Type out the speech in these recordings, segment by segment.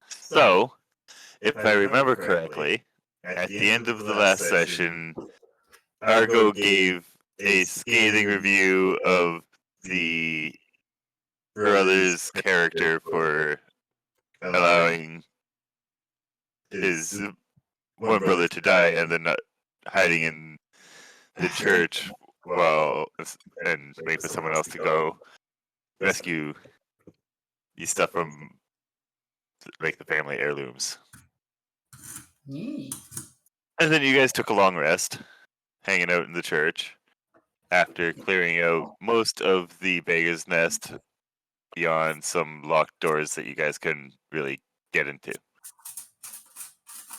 So, if I remember correctly, at the end of the last session, Argo gave a scathing review of the brother's character for allowing his one brother to die and then not hiding in the church while and wait for someone else to go rescue the stuff from like the family heirlooms. Yee. And then you guys took a long rest, hanging out in the church after clearing out most of the Bega's Nest beyond some locked doors that you guys couldn't really get into.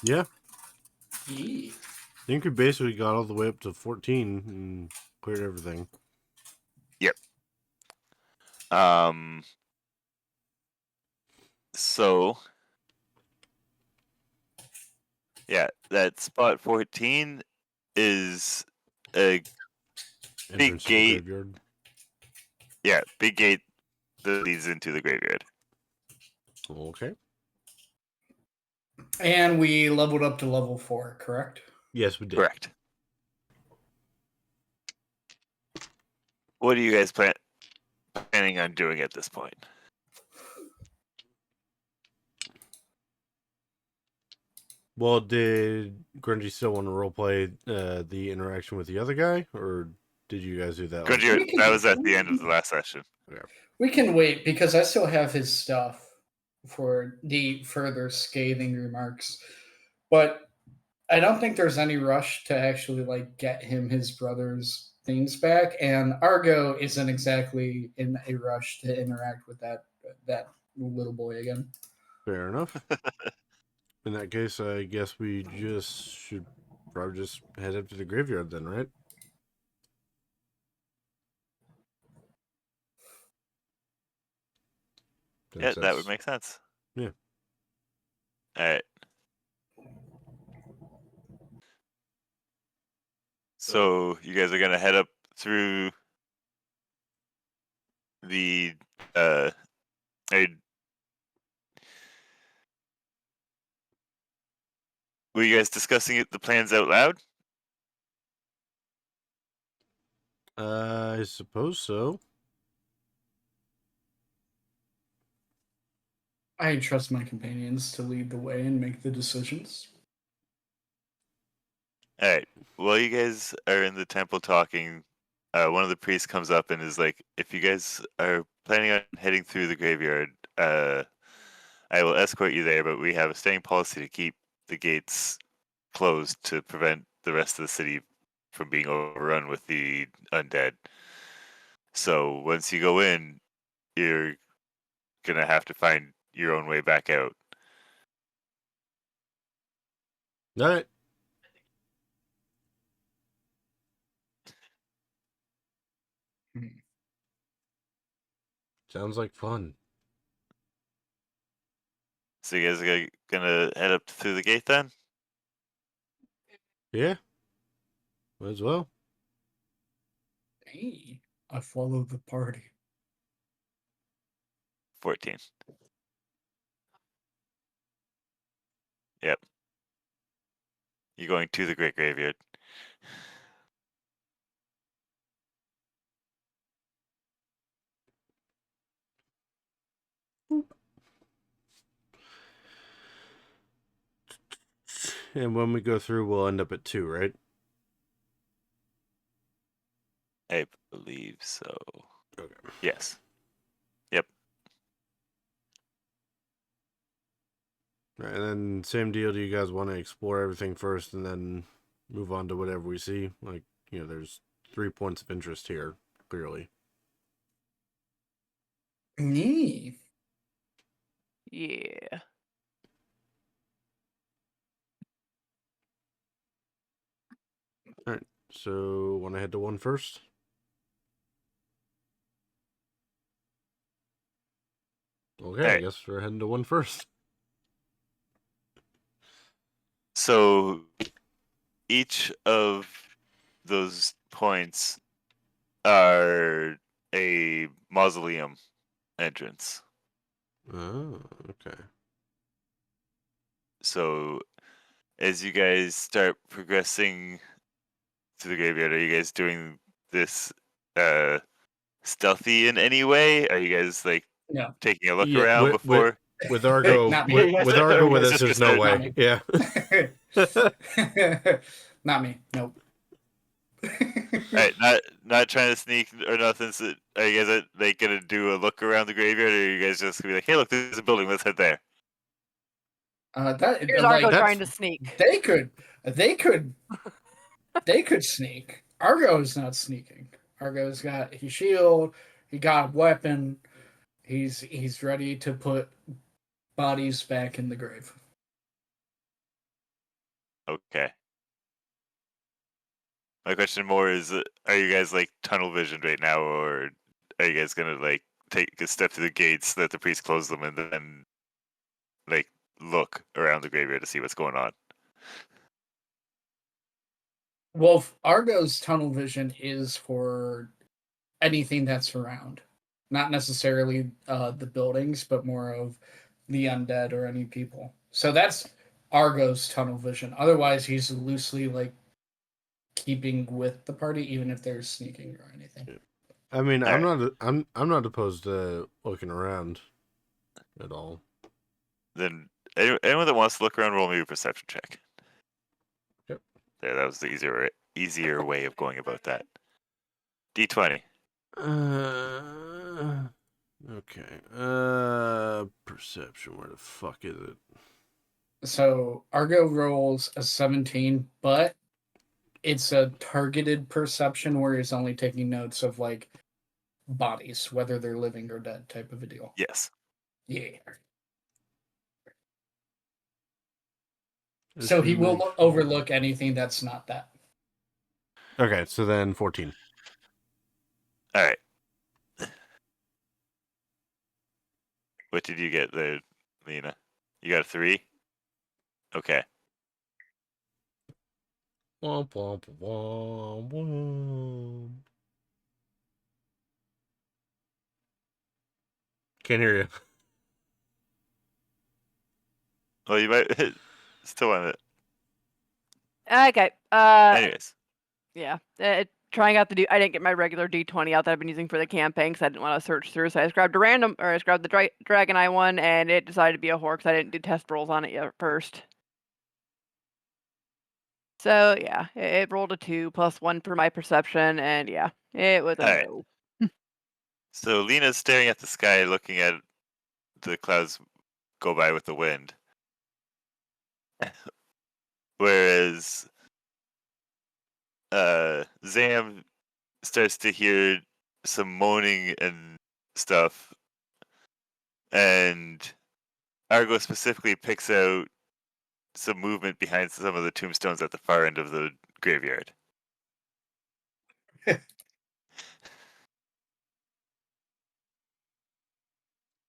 Yeah. Yee. I think we basically got all the way up to 14 and cleared everything. Yep. So yeah, that spot 14 is a big Entrance to the gate. graveyard. Yeah, big gate that leads into the graveyard. Okay. And we leveled up to level 4, correct? Yes, we did. Correct. What are you guys planning on doing at this point? Well, did Grungy still want to roleplay the interaction with the other guy, or did you guys do that? Grungy, that was at the end of the last session. Yeah. We can wait because I still have his stuff for the further scathing remarks. But I don't think there's any rush to actually like get him his brother's things back, and Argo isn't exactly in a rush to interact with that little boy again. Fair enough. In that case, I guess we just should probably just head up to the graveyard then, right? Yeah, that would make sense. Yeah. All right. So you guys are gonna head up through the were you guys discussing the plans out loud? I suppose so. I trust my companions to lead the way and make the decisions. All right. While you guys are in the temple talking, one of the priests comes up and is like, "If you guys are planning on heading through the graveyard, I will escort you there, but we have a staying policy to keep the gates closed to prevent the rest of the city from being overrun with the undead. So once you go in, you're gonna have to find your own way back out." All right. Sounds like fun. So you guys are gonna head up through the gate then? Yeah. Might as well. Hey, I follow the party. 14. Yep. You're going to the Great Graveyard. And when we go through, we'll end up at 2, right? I believe so. Okay. Yes. Yep. Right, and then same deal. Do you guys want to explore everything first and then move on to whatever we see? Like, there's 3 points of interest here, clearly. Me. Yeah. All right. So, want to head to 1 first? Okay, Hey. I guess we're heading to 1 first. So each of those points are a mausoleum entrance. Oh, okay. So, as you guys start progressing to the graveyard, are you guys doing this uh, stealthy in any way? Are you guys like No, taking a look Yeah, around before? with Argo, Not me. with Argo with You guys us, are there's just no there- way. Yeah. not me. Nope. Alright, not trying to sneak or nothing. So are you guys like gonna do a look around the graveyard, or are you guys just gonna be like, "Hey, look, there's a building. Let's head there." Here's like Argo that's- trying to sneak. they could sneak. Argo is not sneaking. Argo's got his shield. He got a weapon. He's ready to put bodies back in the grave. Okay. My question more is, are you guys like tunnel visioned right now, or are you guys gonna like take a step through the gates, let the priest close them, and then like look around the graveyard to see what's going on? Well, Argo's tunnel vision is for anything that's around, not necessarily the buildings, but more of the undead or any people. So that's Argo's tunnel vision. Otherwise, he's loosely like keeping with the party, even if they're sneaking or anything. I mean, I'm Alright. not. I'm not opposed to looking around at all. Then anyone that wants to look around, roll me a perception check. Yep. There, that was the easier way of going about that. D20. Okay. Perception. Where the fuck is it? So Argo rolls a 17, but it's a targeted perception where he's only taking notes of like bodies, whether they're living or dead, type of a deal. Yes. Yeah. Just So he to will make sure. overlook anything that's not that. Okay, so then 14. All right. What did you get there, Lena? You got a 3? Okay. Womp, womp, womp, womp. Can't hear you. Well, you might still want it. Okay. Anyways. Yeah. Trying out I didn't get my regular D20 out that I've been using for the campaign because I didn't want to search through. So I just grabbed the Dragon Eye one, and it decided to be a whore because I didn't do test rolls on it yet first. So yeah, it rolled a 2 plus 1 for my perception, and yeah, it was a Alright. no. So Lena's staring at the sky, looking at the clouds go by with the wind. Whereas Zam starts to hear some moaning and stuff, and Argo specifically picks out some movement behind some of the tombstones at the far end of the graveyard.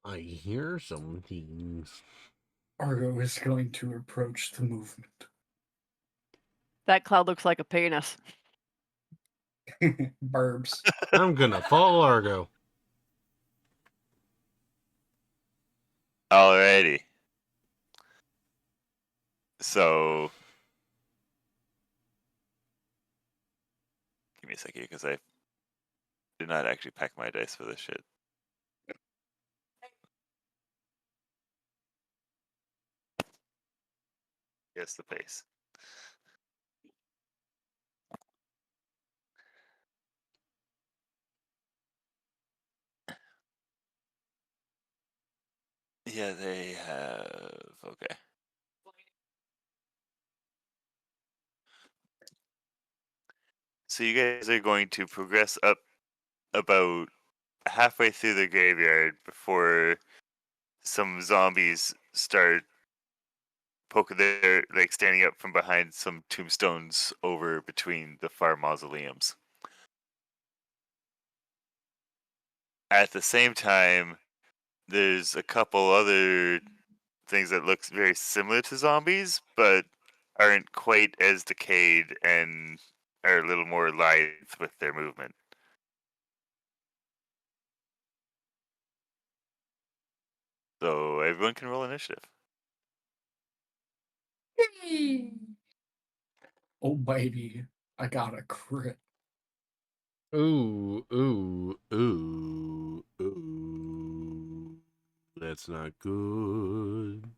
I hear some things. Argo is going to approach the movement. That cloud looks like a penis. Burbs. I'm gonna follow Argo. Alrighty. So, give me a second because I did not actually pack my dice for this shit. Guess the pace. Yeah, they have. Okay. So you guys are going to progress up about halfway through the graveyard before some zombies start poking their, like, standing up from behind some tombstones over between the far mausoleums. At the same time, there's a couple other things that looks very similar to zombies, but aren't quite as decayed and are a little more lithe with their movement. So everyone can roll initiative. Oh, baby. I got a crit. Ooh, ooh, ooh, ooh. That's not good.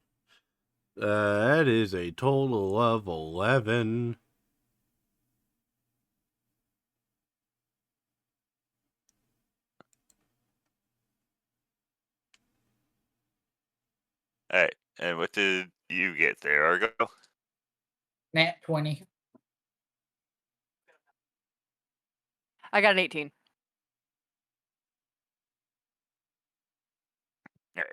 That is a total of 11. All right. And what did you get there, Argo? Nat 20. I got an 18. All right.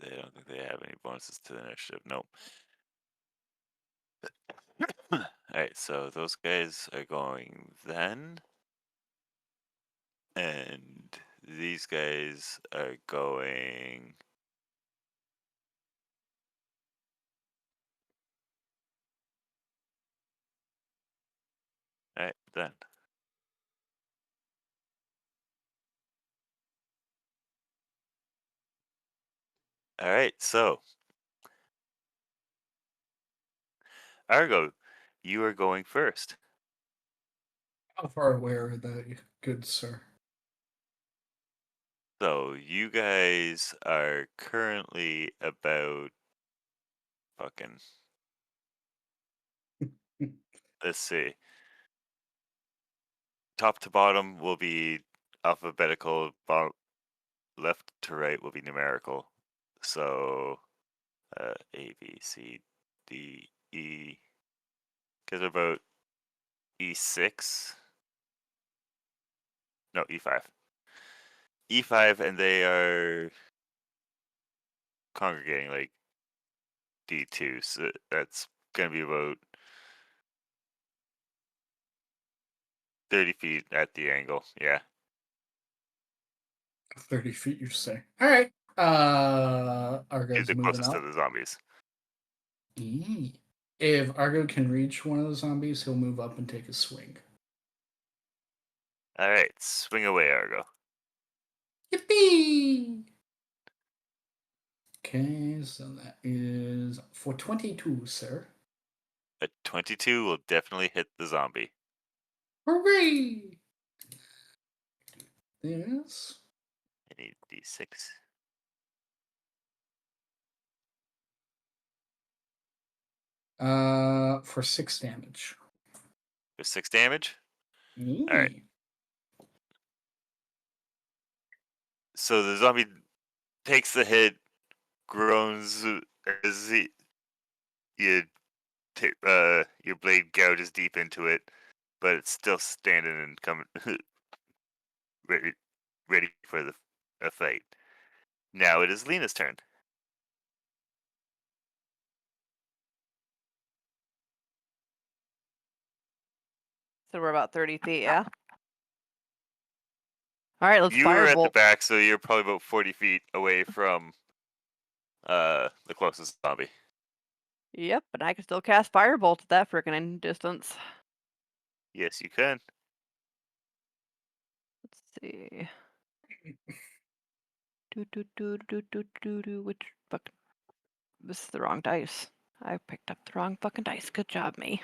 They don't think they have any bonuses to the initiative. Nope. All right, so those guys are going then. And these guys are going. All right, then. All right, so Argo, you are going first. How far away are they, good sir? So you guys are currently about fucking. Let's see. Top to bottom will be alphabetical. Left to right will be numerical. So A, B, C, D, E. Because they're about E6. No, E5. E5, and they are congregating like D2. So that's going to be about 30 feet at the angle. Yeah. 30 feet, you say. All right. Argo's The moving closest to up. the zombies. If Argo can reach one of the zombies, he'll move up and take a swing. All right, swing away, Argo. Yippee! Okay, so that is for 22, sir. A 22 will definitely hit the zombie. Hooray! This. I need D6. For 6 damage. For 6 damage? All right. So the zombie takes the hit, groans as your blade gouges deep into it, but it's still standing and coming ready for a fight. Now it is Lena's turn. So we're about 30 feet, yeah? All right, let's You were at the firebolt. back, so you're probably about 40 feet away from the closest zombie. Yep, and I can still cast firebolt at that freaking distance. Yes, you can. Let's see. Which fuck? This is the wrong dice. I picked up the wrong fucking dice. Good job, me.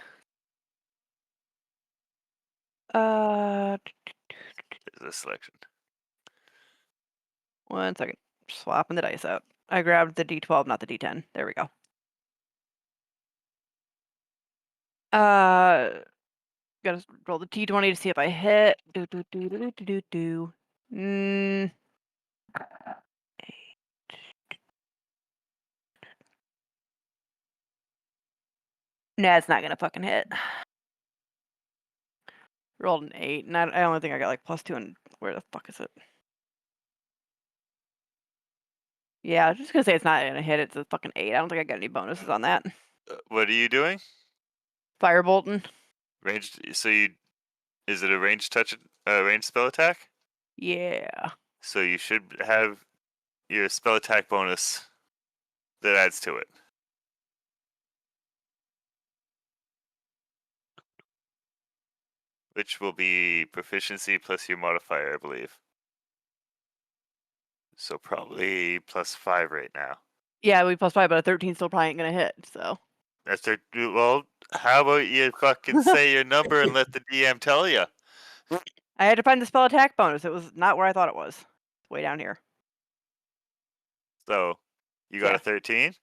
There's a selection. 1 second. Swapping the dice out. I grabbed the D12, not the D10. There we go. Gotta roll the T20 to see if I hit. Nah, it's not gonna fucking hit. Rolled an 8, and I only think I got like +2, and where the fuck is it? Yeah, I was just gonna say it's not gonna hit. It's a fucking 8. I don't think I got any bonuses on that. What are you doing? Firebolting. Ranged. So is it a ranged ranged spell attack? Yeah. So you should have your spell attack bonus that adds to it. which will be proficiency plus your modifier, I believe. So probably +5 right now. Yeah, we +5, but a 13 still probably ain't gonna hit. So That's their. Well, how about you fucking say your number and let the DM tell you? I had to find the spell attack bonus. It was not where I thought it was. It's way down here. So, you got Yeah. a 13,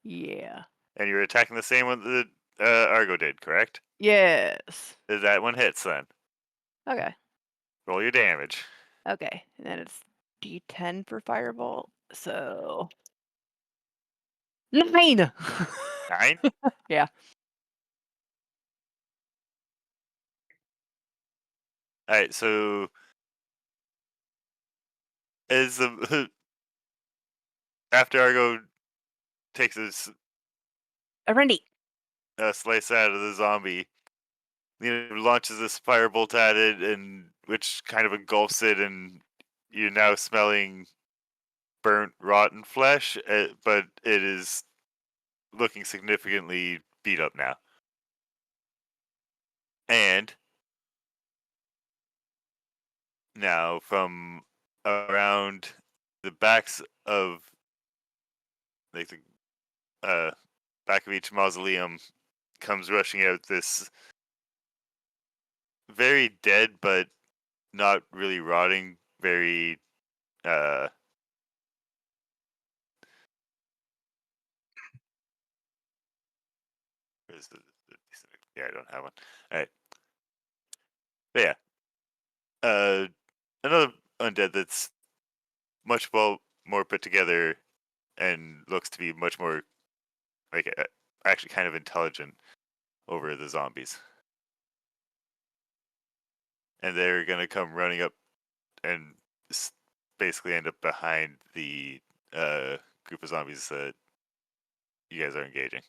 Yeah. and you're attacking the same one that Argo did, correct? Yes. That one hits then. Okay. Roll your damage. Okay. And then it's D10 for firebolt. So 9. 9. Yeah. All right. So, as the after Argo takes his Arendi. slice out of the zombie, launches this firebolt at it, and which kind of engulfs it, and you're now smelling burnt, rotten flesh, but it is looking significantly beat up now. And now from around the backs of like the back of each mausoleum comes rushing out this very dead but not really rotting, very where's yeah, I don't have one. All right. But yeah. Another undead that's much more put together and looks to be much more like actually kind of intelligent over the zombies. And they're gonna come running up and basically end up behind the group of zombies that you guys are engaging.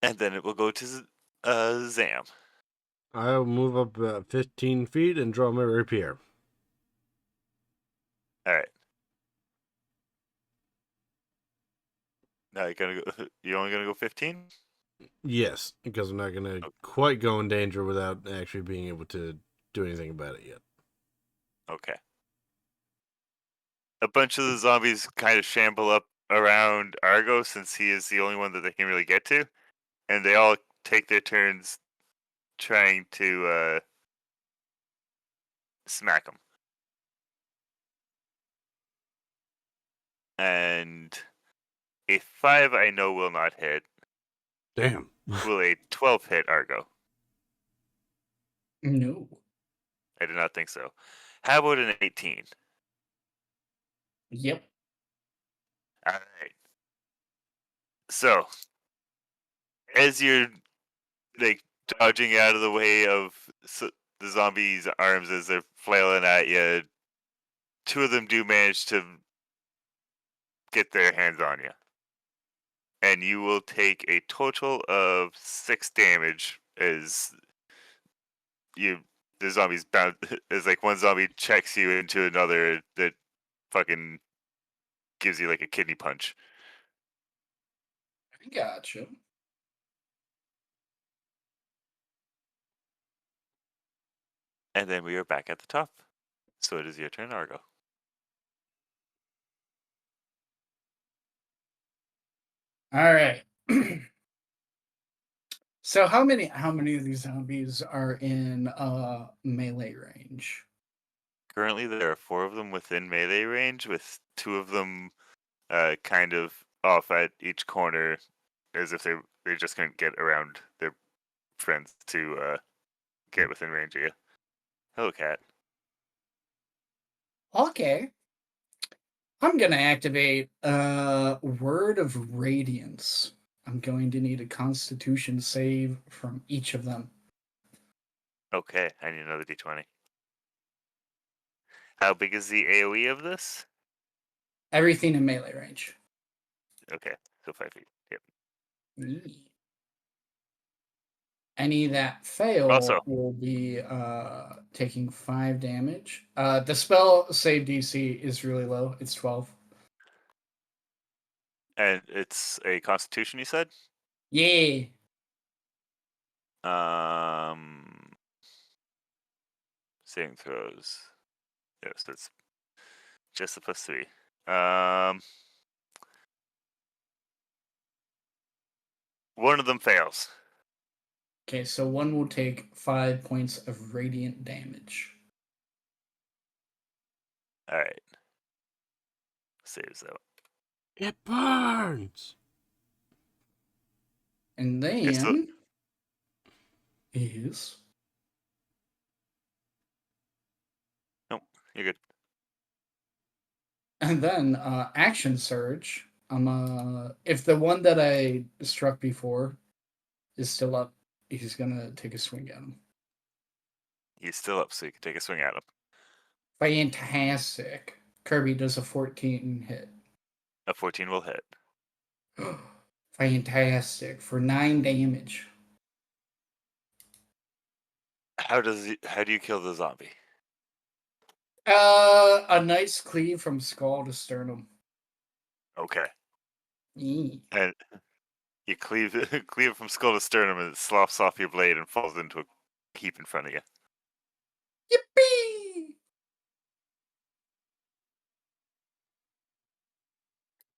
And then it will go to Zam. I'll move up about 15 feet and draw my rapier. All right. Now you're gonna go. You're only gonna go 15. Yes, because I'm not going to quite go in danger without actually being able to do anything about it yet. Okay. A bunch of the zombies kind of shamble up around Argo since he is the only one that they can really get to, and they all take their turns trying to smack him. And a 5 I know will not hit. Damn. Will a 12 hit Argo? No. I do not think so. How about an 18? Yep. All right. So, as you're like dodging out of the way of the zombies' arms as they're flailing at you, 2 of them do manage to get their hands on you, and you will take a total of 6 damage as the zombies bounce. As like one zombie checks you into another that fucking gives you like a kidney punch. I gotcha. And then we are back at the top. So it is your turn, Argo. All right. So how many of these zombies are in melee range? Currently, there are 4 of them within melee range, with 2 of them kind of off at each corner, as if they just couldn't get around their friends to get within range of you. Hello, cat. Okay. I'm gonna activate Word of Radiance. I'm going to need a Constitution save from each of them. Okay, I need another d20. How big is the AoE of this? Everything in melee range. Okay, so 5 feet. Yep. Any that fail Also, will be taking 5 damage. The spell save DC is really low. It's 12. and it's a Constitution, you said? Yeah. Saving throws. Yes, that's just a +3. One of them fails. Okay, so one will take 5 points of radiant damage. All right. Saves that. It burns. And Okay, so- then is You're good. and then action surge. If the one that I struck before is still up, he's gonna take a swing at him. He's still up, so you can take a swing at him. Fantastic. Kirby does a 14 hit. A 14 will hit. Fantastic for 9 damage. How do you kill the zombie? A nice cleave from skull to sternum. Okay. Eee. And you cleave it from skull to sternum, and it sloughs off your blade and falls into a heap in front of you. Yippee!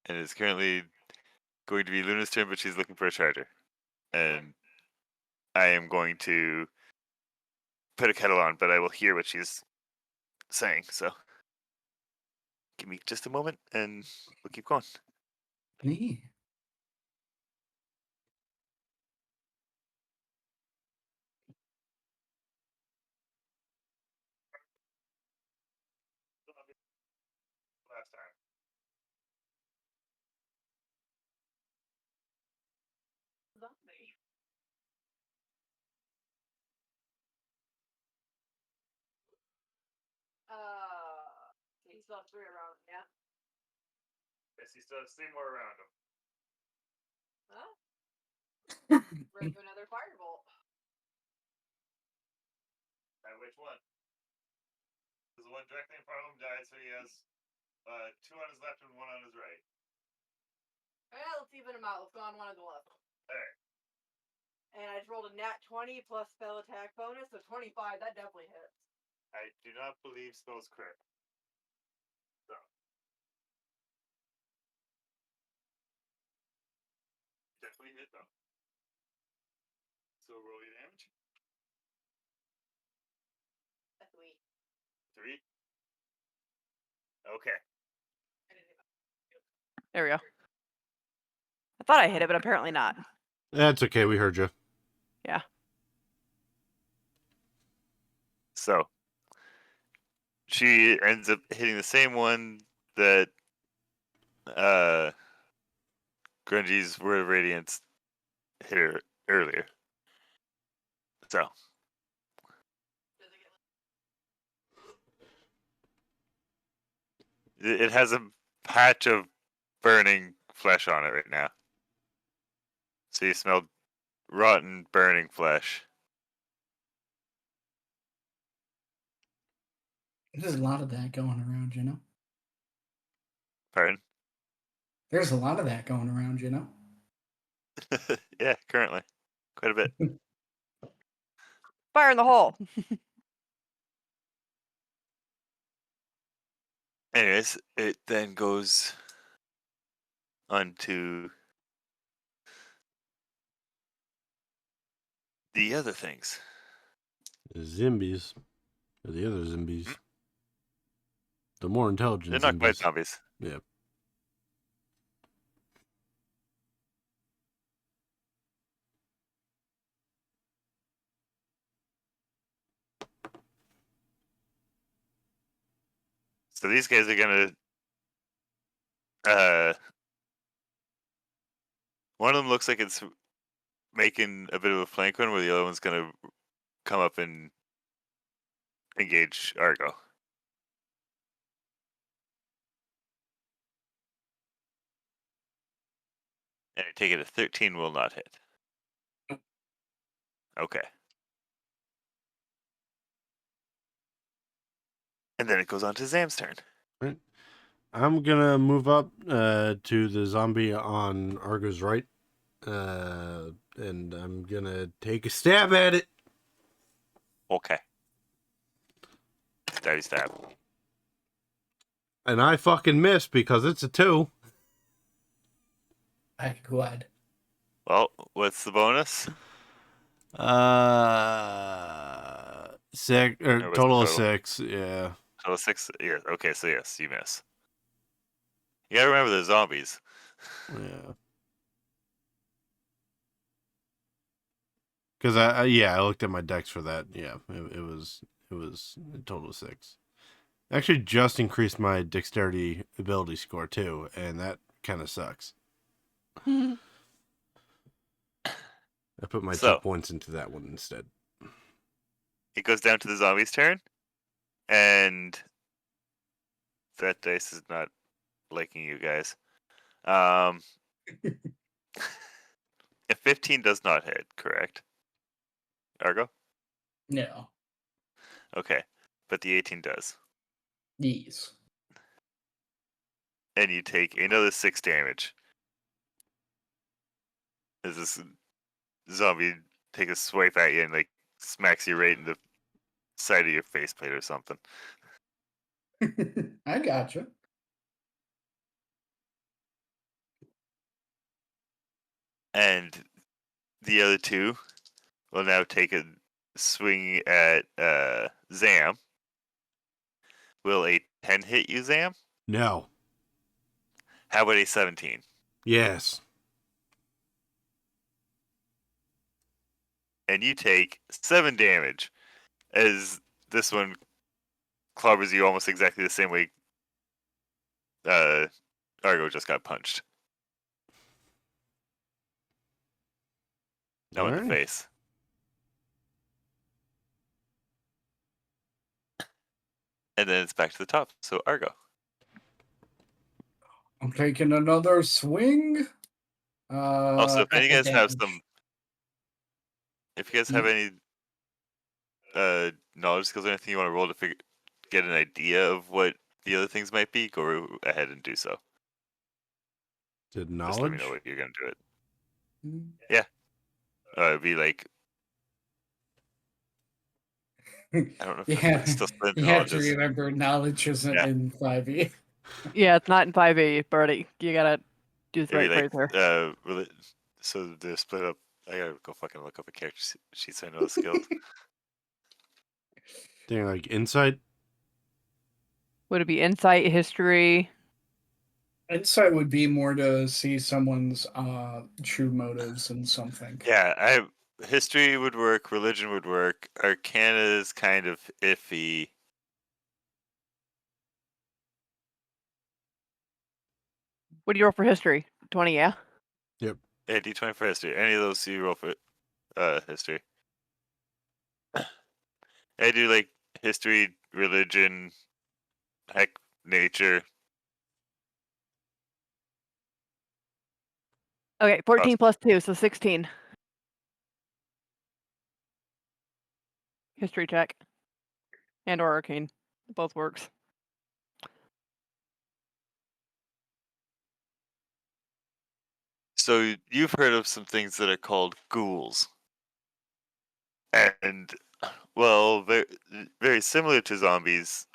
And it's currently going to be Luna's turn, but she's looking for a charger. And I am going to put a kettle on, but I will hear what she's saying. So give me just a moment, and we'll keep going. Nee. Last time. Zombie. He still has 3 around, yeah. Yes, he still has 3 more around him. Huh? We're into another firebolt. And which one? Because the one directly in front of him died, so he has 2 on his left and 1 on his right. Yeah, let's even them out. Let's go on one of the left. Alright. And I just rolled a nat 20 plus spell attack bonus, so 25. That definitely hits. I do not believe spells crit. So. Definitely hit though. So roll your damage. A 3. 3? Okay. There we go. I thought I hit it, but apparently not. That's okay. We heard you. Yeah. So she ends up hitting the same one that Grungy's Word of Radiance hit her earlier. So it has a patch of burning flesh on it right now. So you smell rotten, burning flesh. There's a lot of that going around, you know? Pardon? There's a lot of that going around, you know? Yeah, currently. Quite a bit. Fire in the hole. Anyways, it then goes on to the other things. The zombies. Or the other zombies. The more intelligent They're not quite zombies. zombies. Yeah. So these guys are gonna one of them looks like it's making a bit of a flank run where the other one's gonna come up and engage Argo. And I take it a 13 will not hit. Okay. And then it goes on to Zam's turn. Right. I'm gonna move up to the zombie on Argo's right. and I'm gonna take a stab at it. Okay. Stabby stab. And I fucking miss because it's a 2. I'm glad. Well, what's the bonus? Six or Or what's total the of total? 6. Yeah. Total 6. Yeah. Okay, so yes, you miss. You gotta remember the zombies. Yeah. Because I looked at my decks for that. Yeah, it was a total of 6. Actually, just increased my dexterity ability score too, and that kind of sucks. I put my 2 So points into that one instead. it goes down to the zombies' turn, and that dice is not liking you guys. A 15 does not hit, correct? Argo? No. Okay, but the 18 does. These. And you take another 6 damage. As this zombie takes a swipe at you and like smacks you right in the side of your faceplate or something. I gotcha. And the other 2 will now take a swing at Zam. Will a 10 hit you, Zam? No. How about a 17? Yes. And you take 7 damage as this one clobbers you almost exactly the same way Argo just got punched. Now in the Alright. face. And then it's back to the top. So Argo. I'm taking another swing. Also, if any At the guys have damage. some, if you guys have any knowledge skills or anything you want to roll to get an idea of what the other things might be, go ahead and do so. Did Just let me knowledge? know what you're gonna do it. Mm. Yeah. It'd be like I don't know if Yeah, it's still split you have to knowledges. remember knowledge isn't Yeah. in 5e. Yeah, it's not in 5e, Birdie. You gotta do the It'd right be phrase there. so they're split up. I gotta go fucking look up a character sheet so I know the skills. Thing like insight? Would it be insight, history? Insight would be more to see someone's true motives in something. Yeah, history would work, religion would work. Arcana is kind of iffy. What do you roll for history? 20, yeah? Yep. Yeah, D20 for history. Any of those you roll for history. I do like history, religion, heck, nature. Okay, 14 plus 2, so 16. History check. And or arcane. Both works. So you've heard of some things that are called ghouls. And, well, very, very similar to zombies,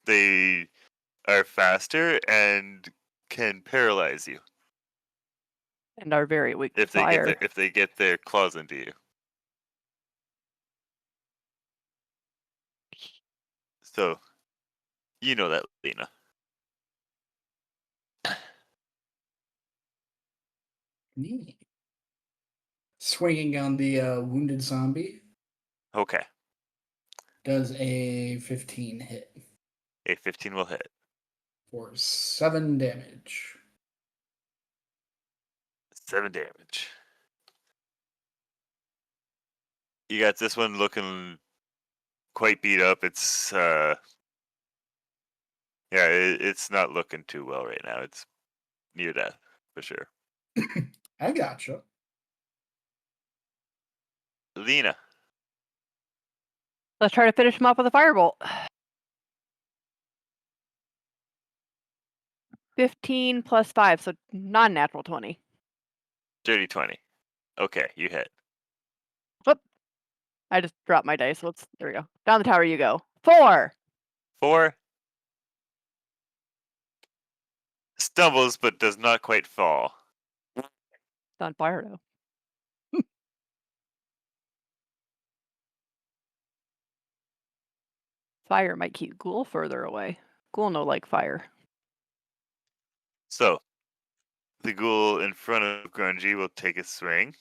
they are faster and can paralyze you And are very weak to if they fire. get their claws into you. So, you know that, Lena. Neat. Swinging on the wounded zombie Okay, does a 15 hit a 15 will hit. for 7 damage. 7 damage. You got this one looking quite beat up. It's it's not looking too well right now. It's near death for sure. I gotcha. Lena. Let's try to finish him off with a firebolt. 15 plus 5, so non-natural 20. Dirty 20. Okay, you hit. Whoop. I just dropped my dice. There we go. Down the tower you go. 4. 4. Stumbles, but does not quite fall. It's on fire though. Fire might keep Ghoul further away. Ghoul no like fire. So, the ghoul in front of Grungy will take a swing.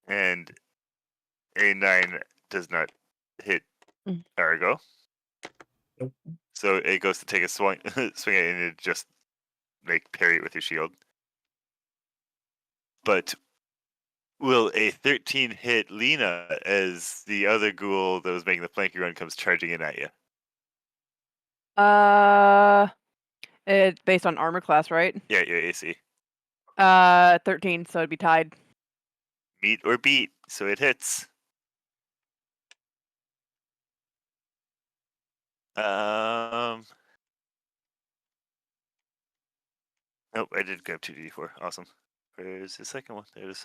And a 9 does not hit Mm. Argo. Nope. So it goes to take a swing, swing at it, and it just parry it with your shield. But will a 13 hit Lena as the other ghoul that was making the flanking run comes charging in at you? It's based on armor class, right? Yeah, your AC. 13, so it'd be tied. Meet or beat, so it hits. Nope, I did grab 2d4. Awesome. Where's the second one? There it is.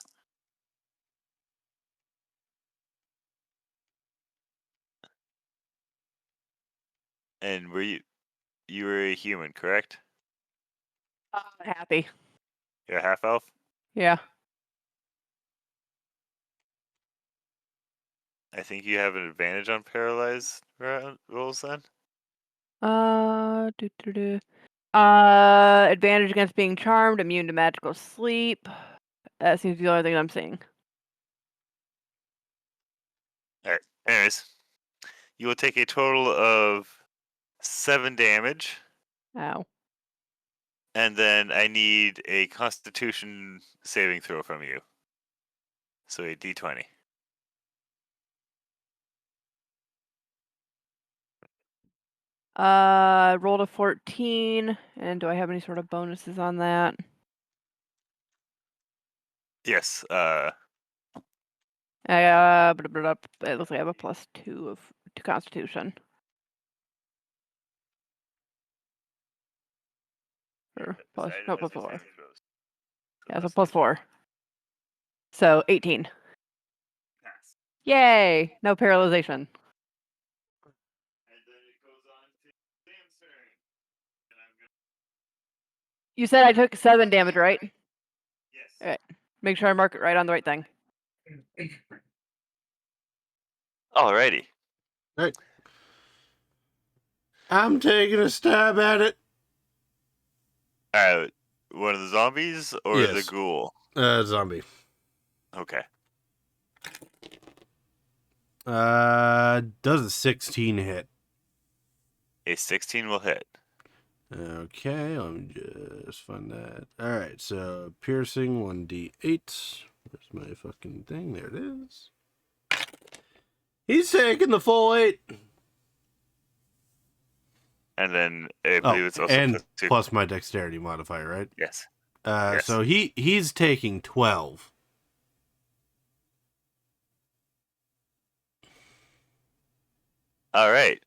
And you were a human, correct? Happy. You're a half elf? Yeah. I think you have an advantage on paralyzed rolls then? Advantage against being charmed, immune to magical sleep. That seems to be the only thing I'm seeing. Alright, anyways. You will take a total of 7 damage, Ow. and then I need a constitution saving throw from you. So a d20. Rolled a 14, and do I have any sort of bonuses on that? Yes, It looks like I have a +2 to Constitution. Or plus, no, +4. Yeah, so +4. So 18. Pass. Yay! No paralyzation. And then it goes on to Sam's turn. And I'm gonna... You said I took 7 damage, right? Yes. Alright. Make sure I mark it right on the right thing. Alrighty. Right. I'm taking a stab at it. One of the zombies or the Yes. ghoul? Zombie. Okay. Does a 16 hit? A 16 will hit. Okay, let me just find that. Alright, so piercing 1d8. Where's my fucking thing? There it is. He's taking the full 8. And then I believe it's also and +2. plus my dexterity modifier, right? Yes. So he's taking 12. All right.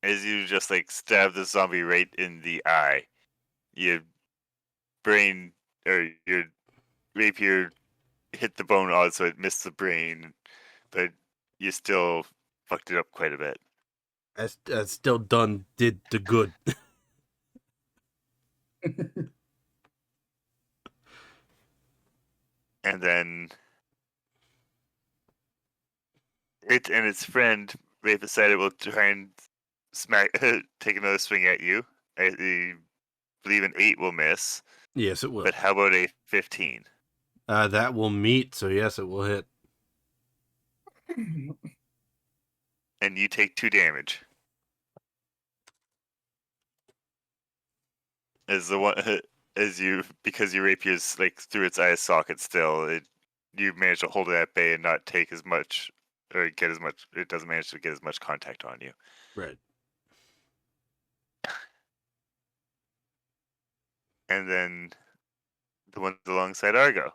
As you just stab the zombie right in the eye, your brain or your rapier hit the bone odd, so it missed the brain, but you still fucked it up quite a bit. I still did the good. And then it and its friend right beside it will try and take another swing at you. I believe an 8 will miss. Yes, it will. But how about a 15? That will meet, so yes, it will hit. And you take 2 damage. As the one because your rapier's through its eye socket still, you manage to hold it at bay and not take as much or get as much. It doesn't manage to get as much contact on you. Right. And then the ones alongside Argo.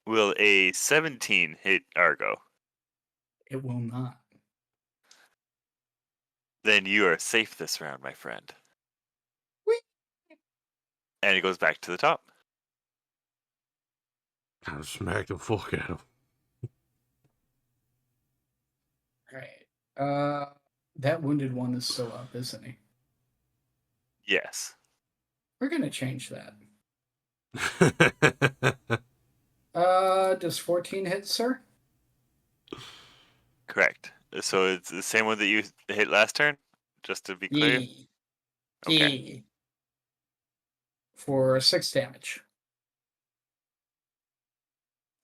Will a 17 hit Argo? It will not. Then you are safe this round, my friend. Whee! And he goes back to the top. Kind of smack the fuck out of him. Right. That wounded one is still up, isn't he? Yes. We're gonna change that. Does 14 hit, sir? Correct. So it's the same one that you hit last turn? Just to be clear? Yee. Okay. Yee. For 6 damage.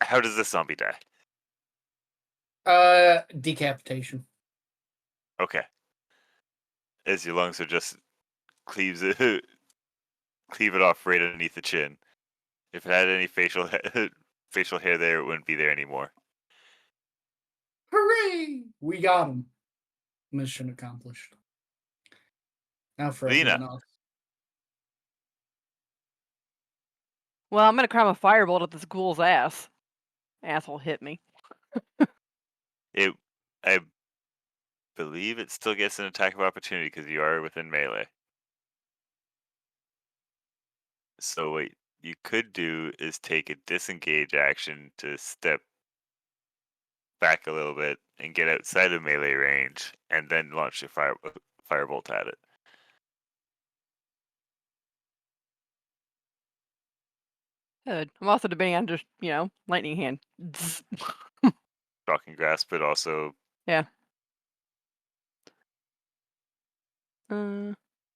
How does this zombie die? Decapitation. Okay. As your lungs are just cleave it off right underneath the chin. If it had any facial hair there, it wouldn't be there anymore. Hooray! We got him. Mission accomplished. Now for Lena. everyone else. Well, I'm gonna cram a firebolt at this ghoul's ass. Asshole hit me. I believe it still gets an attack of opportunity because you are within melee. So what you could do is take a disengage action to step back a little bit and get outside of melee range, and then launch your firebolt at it. Good. I'm also debating on just, lightning hand. Shocking grasp, but also Yeah.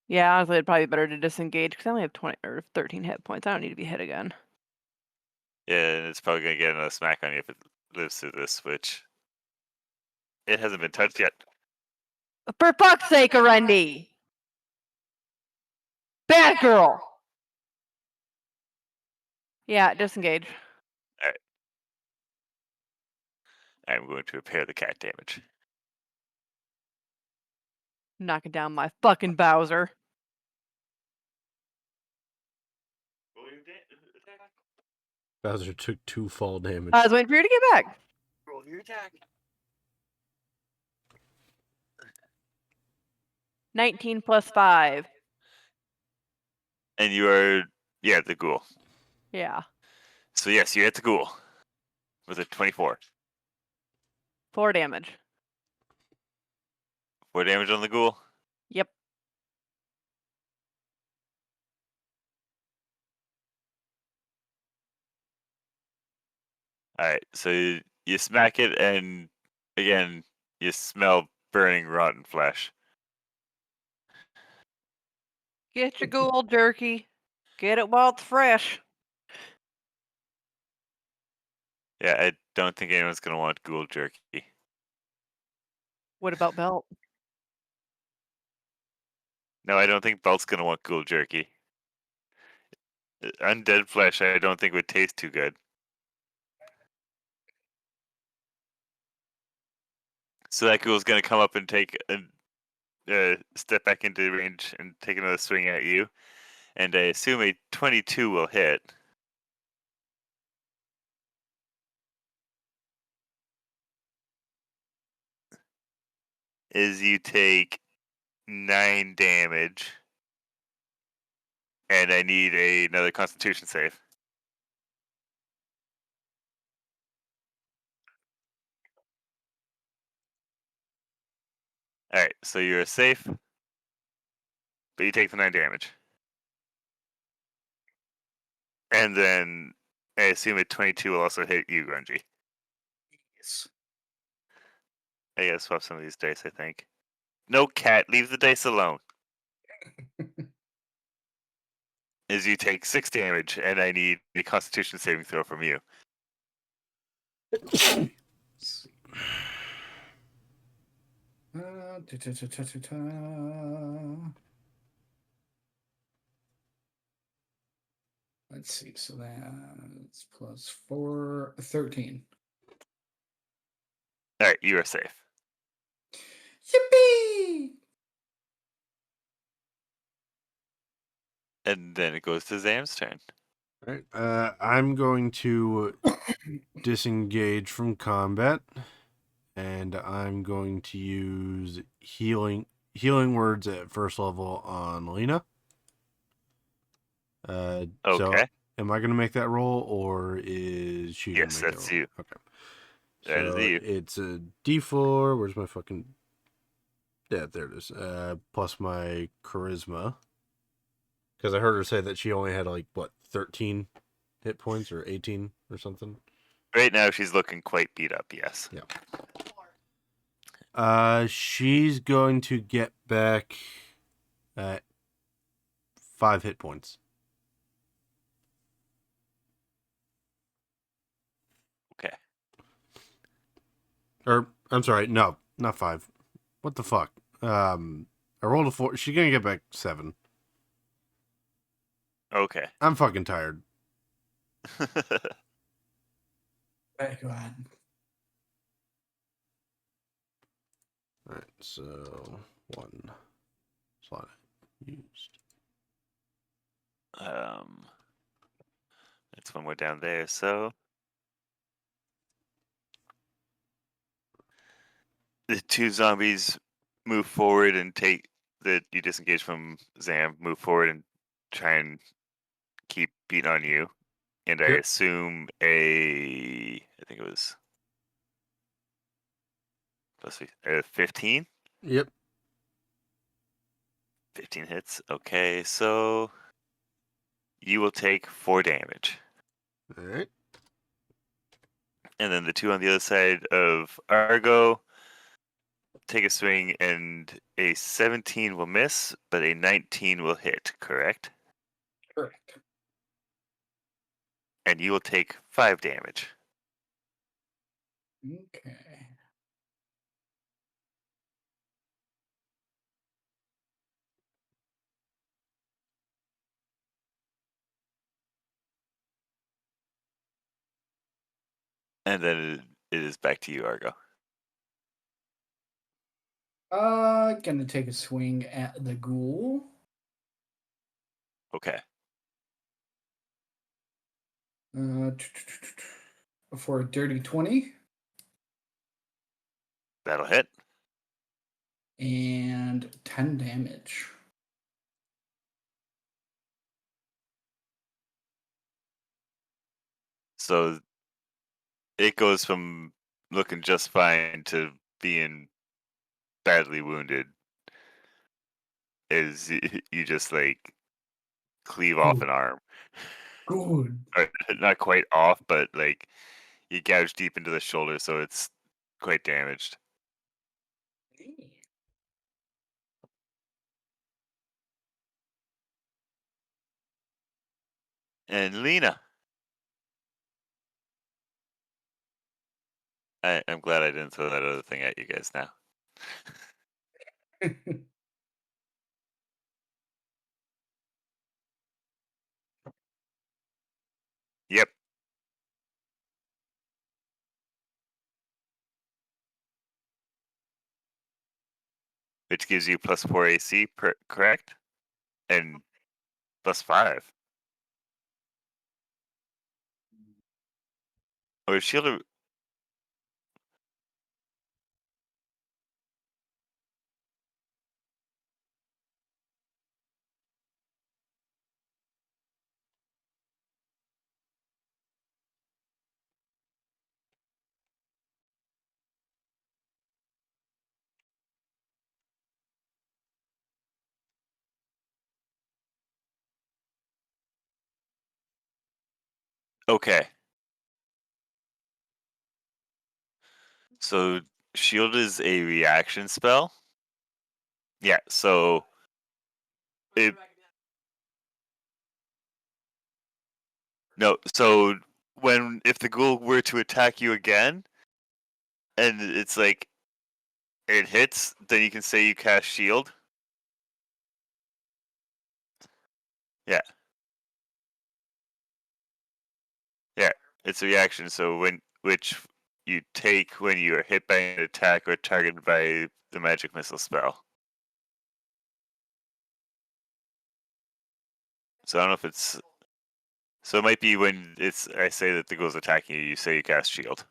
Yeah, honestly, it'd probably be better to disengage because I only have 20 or 13 hit points. I don't need to be hit again. yeah, and it's probably gonna get another smack on you if it lives through this, which it hasn't been touched yet. For fuck's sake, Arendi! Bad girl! Yeah, disengage. I'm going to repair the cat damage. Knocking down my fucking Bowser. Bowser took 2 fall damage. I was waiting for you to get back. Roll your attack. 19 plus 5. And you are, the ghoul. Yeah. So yes, you hit the ghoul with a 24. 4 damage. 4 damage on the ghoul. Yep. All right, so you smack it, and again, you smell burning, rotten flesh. Get your ghoul jerky. Get it while it's fresh. Yeah, I don't think anyone's gonna want ghoul jerky. What about Belt? No, I don't think Belt's gonna want ghoul jerky. Undead flesh, I don't think would taste too good. So that ghoul's gonna come up and take a step back into range and take another swing at you, and I assume a 22 will hit. Is you take 9 damage, and I need another Constitution save. All right, so you're safe, but you take the 9 damage, and then I assume a 22 will also hit you, Grungy. Yes. I gotta swap some of these dice, I think. No, cat, leave the dice alone. Is you take 6 damage, and I need a Constitution saving throw from you. Let's see. So that's plus 4, 13. All right, you are safe. Yippee! And then it goes to Zam's turn. All right. I'm going to disengage from combat, and I'm going to use healing words at first level on Lena. So, Okay. am I going to make that roll, or is she going Yes, to make that's that roll? you. Okay. That is So you. it's a D4. Where's my fucking... Yeah, there it is. Plus my charisma. Because I heard her say that she only had, like, what, 13 hit points or 18 or something? Right now, she's looking quite beat up, yes. Yeah. She's going to get back 5 hit points. Okay. Or, I'm sorry, no, not 5. What the fuck? I rolled a 4. She's going to get back 7. Okay. I'm fucking tired. Right, go ahead. Alright, so 1 slot used. It's one more down there, so the 2 zombies move forward and take the you disengage from Zam, move forward and try and keep beating on you. And I Yep. assume I think it was plus 15? Yep. 15 hits. Okay, so you will take 4 damage. Alright. And then the 2 on the other side of Argo take a swing, and a 17 will miss, but a 19 will hit, correct? Correct. And you will take 5 damage. Okay. And then it is back to you, Argo. Gonna take a swing at the ghoul. Okay. For a dirty 20 That'll hit. and 10 damage. So it goes from looking just fine to being badly wounded. Is you just like cleave off an arm. Good. Or, not quite off, but like you gouge deep into the shoulder, so it's quite damaged. And Lena. I'm glad I didn't throw that other thing at you guys now. Yep. Which gives you plus 4 AC, correct? And plus 5. Or shield of... Okay. So shield is a reaction spell. Yeah, so it... No, so if the ghoul were to attack you again, and it's like it hits, then you can say you cast shield. Yeah. Yeah, it's a reaction. So which you take when you are hit by an attack or targeted by the magic missile spell. So I don't know if it's... So it might be when I say that the ghoul's attacking you, you say you cast shield.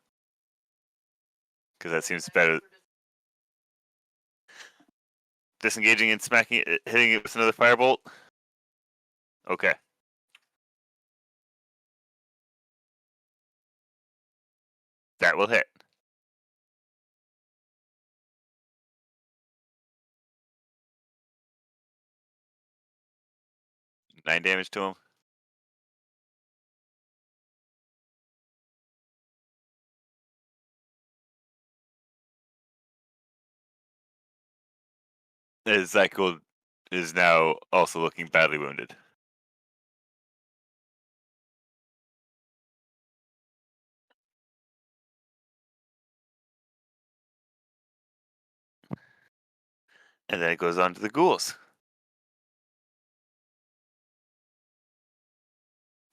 Because that seems better. Disengaging and smacking it, hitting it with another firebolt? Okay. That will hit. Nine damage to him. Zykel is now also looking badly wounded. And then it goes on to the ghouls.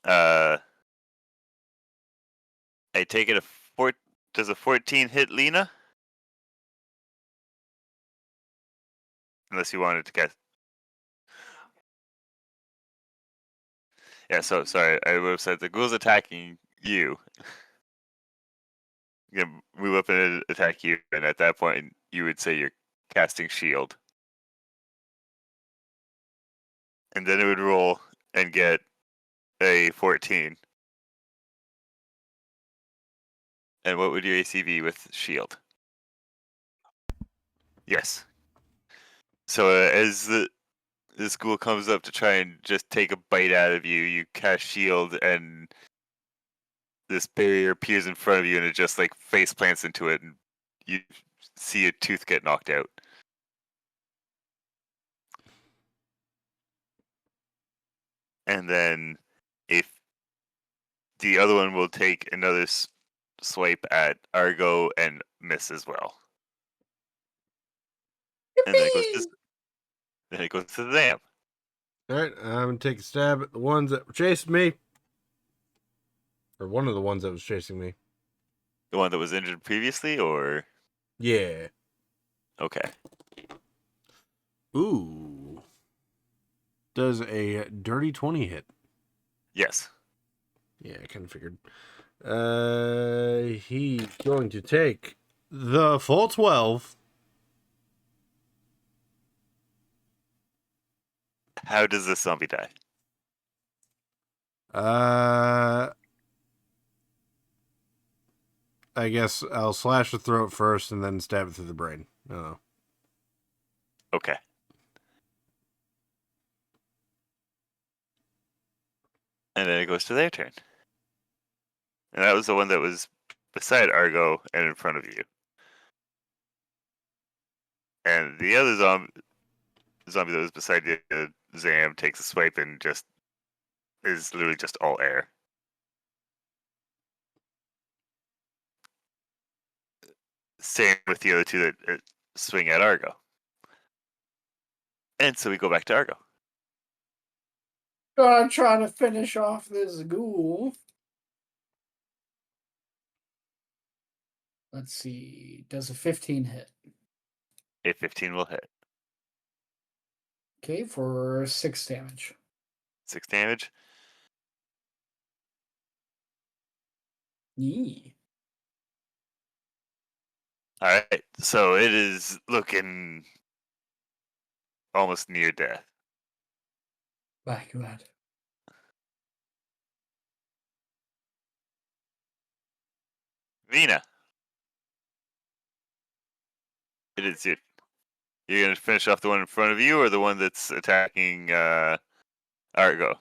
I take it does a 14 hit Lena? Unless you wanted to guess. Yeah, so sorry, I would have said the ghoul's attacking you. You can move up and attack you, and at that point you would say you're casting shield. And then it would roll and get a 14. And what would your AC be with shield? Yes. So as this ghoul comes up to try and just take a bite out of you, you cast shield, and this barrier appears in front of you, and it just like face plants into it, and you see a tooth get knocked out. And then if the other one will take another swipe at Argo and miss as well. And then it goes to the Zam. All right, I'm gonna take a stab at the ones that were chasing me, or one of the ones that was chasing me. The one that was injured previously, or Yeah. okay. Ooh. Does a dirty 20 hit? Yes. Yeah, I kind of figured. He's going to take the full 12. How does this zombie die? I guess I'll slash the throat first and then stab it through the brain. Oh. Okay. And then it goes to their turn. And that was the one that was beside Argo and in front of you. And the other zombie that was beside the Zam takes a swipe and just is literally just all air. Same with the other two that swing at Argo. And so we go back to Argo. I'm trying to finish off this ghoul. Let's see. Does a 15 hit? A 15 will hit. Okay, for 6 damage. 6 damage. Yee. Alright, so it is looking almost near death. My God. Nina. It is it. You're going to finish off the one in front of you or the one that's attacking Argo?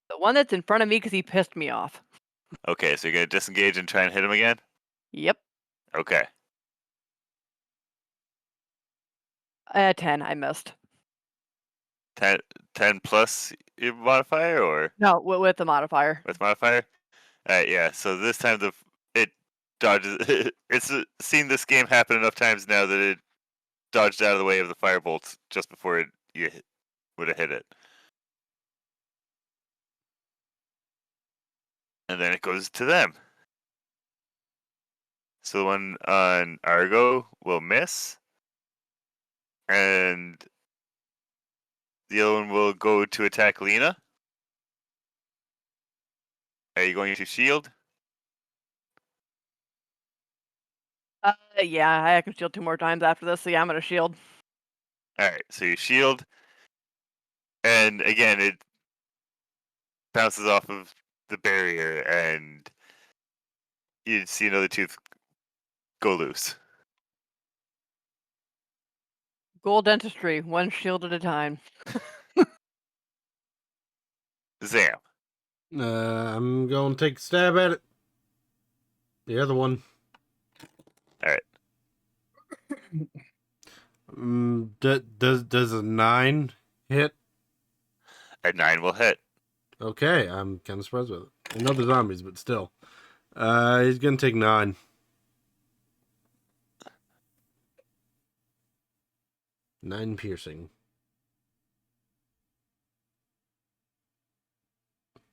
The one that's in front of me because he pissed me off. Okay, so you're going to disengage and try and hit him again? Yep. Okay. 10, I missed. 10 plus your modifier or No, with the modifier. with modifier? Alright, yeah, so this time it dodges. It's seen this game happen enough times now that it dodged out of the way of the firebolts just before you would have hit it. And then it goes to them. So the one on Argo will miss. And the other one will go to attack Lena. Are you going to shield? Yeah, I can shield 2 more times after this, so yeah, I'm gonna shield. Alright, so you shield. And again, it bounces off of the barrier and you'd see another tooth go loose. Ghoul dentistry, one shield at a time. Zam. I'm going to take a stab at it. The other one. All right. Does a 9 hit? A 9 will hit. Okay, I'm kind of surprised with it. I know the zombies, but still. He's gonna take 9. 9 piercing.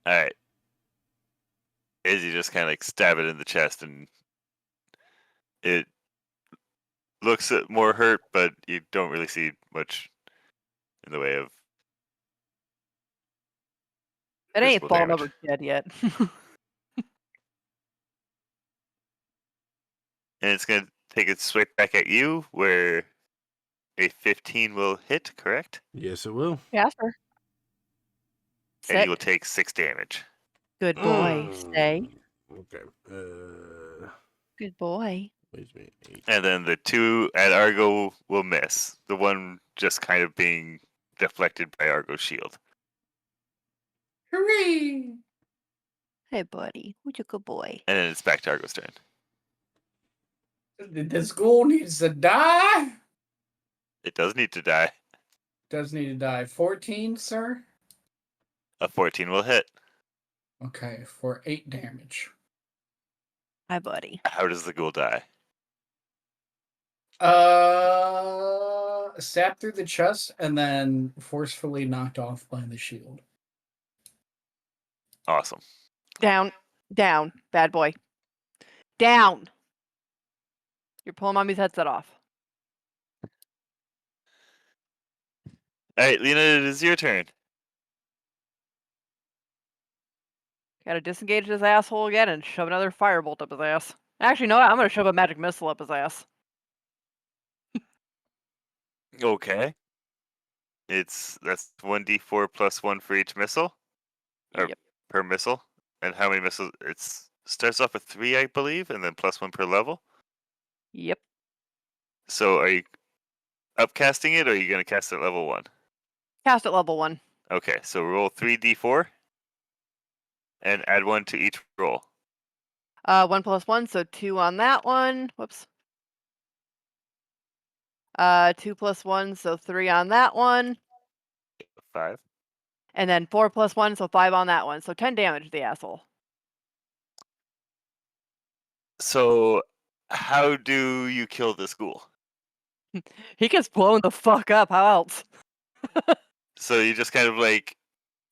All right. As you just kind of like stab it in the chest, and it looks more hurt, but you don't really see much in the way of It ain't physical fallen damage. over dead yet. And it's going to take its swipe back at you, where a 15 will hit, correct? Yes, it will. Yeah, sir. And you will Sit. take 6 damage. Good boy. Stay. Okay. Good boy. Leaves me 8. And then the 2 at Argo will miss. The one just kind of being deflected by Argo's shield. Hooray! Hey, buddy. Who's a good boy? And then it's back to Argo's turn. This ghoul needs to die. It does need to die. Does need to die. 14, sir. A 14 will hit. Okay, for 8 damage. Hi, buddy. How does the ghoul die? Stabbed through the chest and then forcefully knocked off by the shield. Awesome. Down. Down. Bad boy. Down. You're pulling mommy's headset off. All right, Lena, it is your turn. Gotta disengage this asshole again and shove another firebolt up his ass. Actually, no, I'm gonna shove a magic missile up his ass. Okay. That's 1d4 plus 1 for each missile? Or Yep. per missile? And how many missiles? It starts off with 3, I believe, and then plus 1 per level. Yep. So are you upcasting it, or are you going to cast it at level 1? Cast at level 1. Okay, so roll 3d4 and add 1 to each roll. 1 plus 1, so 2 on that one. Whoops. 2 plus 1, so 3 on that one. 5. And then 4 plus 1, so 5 on that one. So 10 damage to the asshole. So how do you kill this ghoul? He gets blown the fuck up. How else? So you just kind of like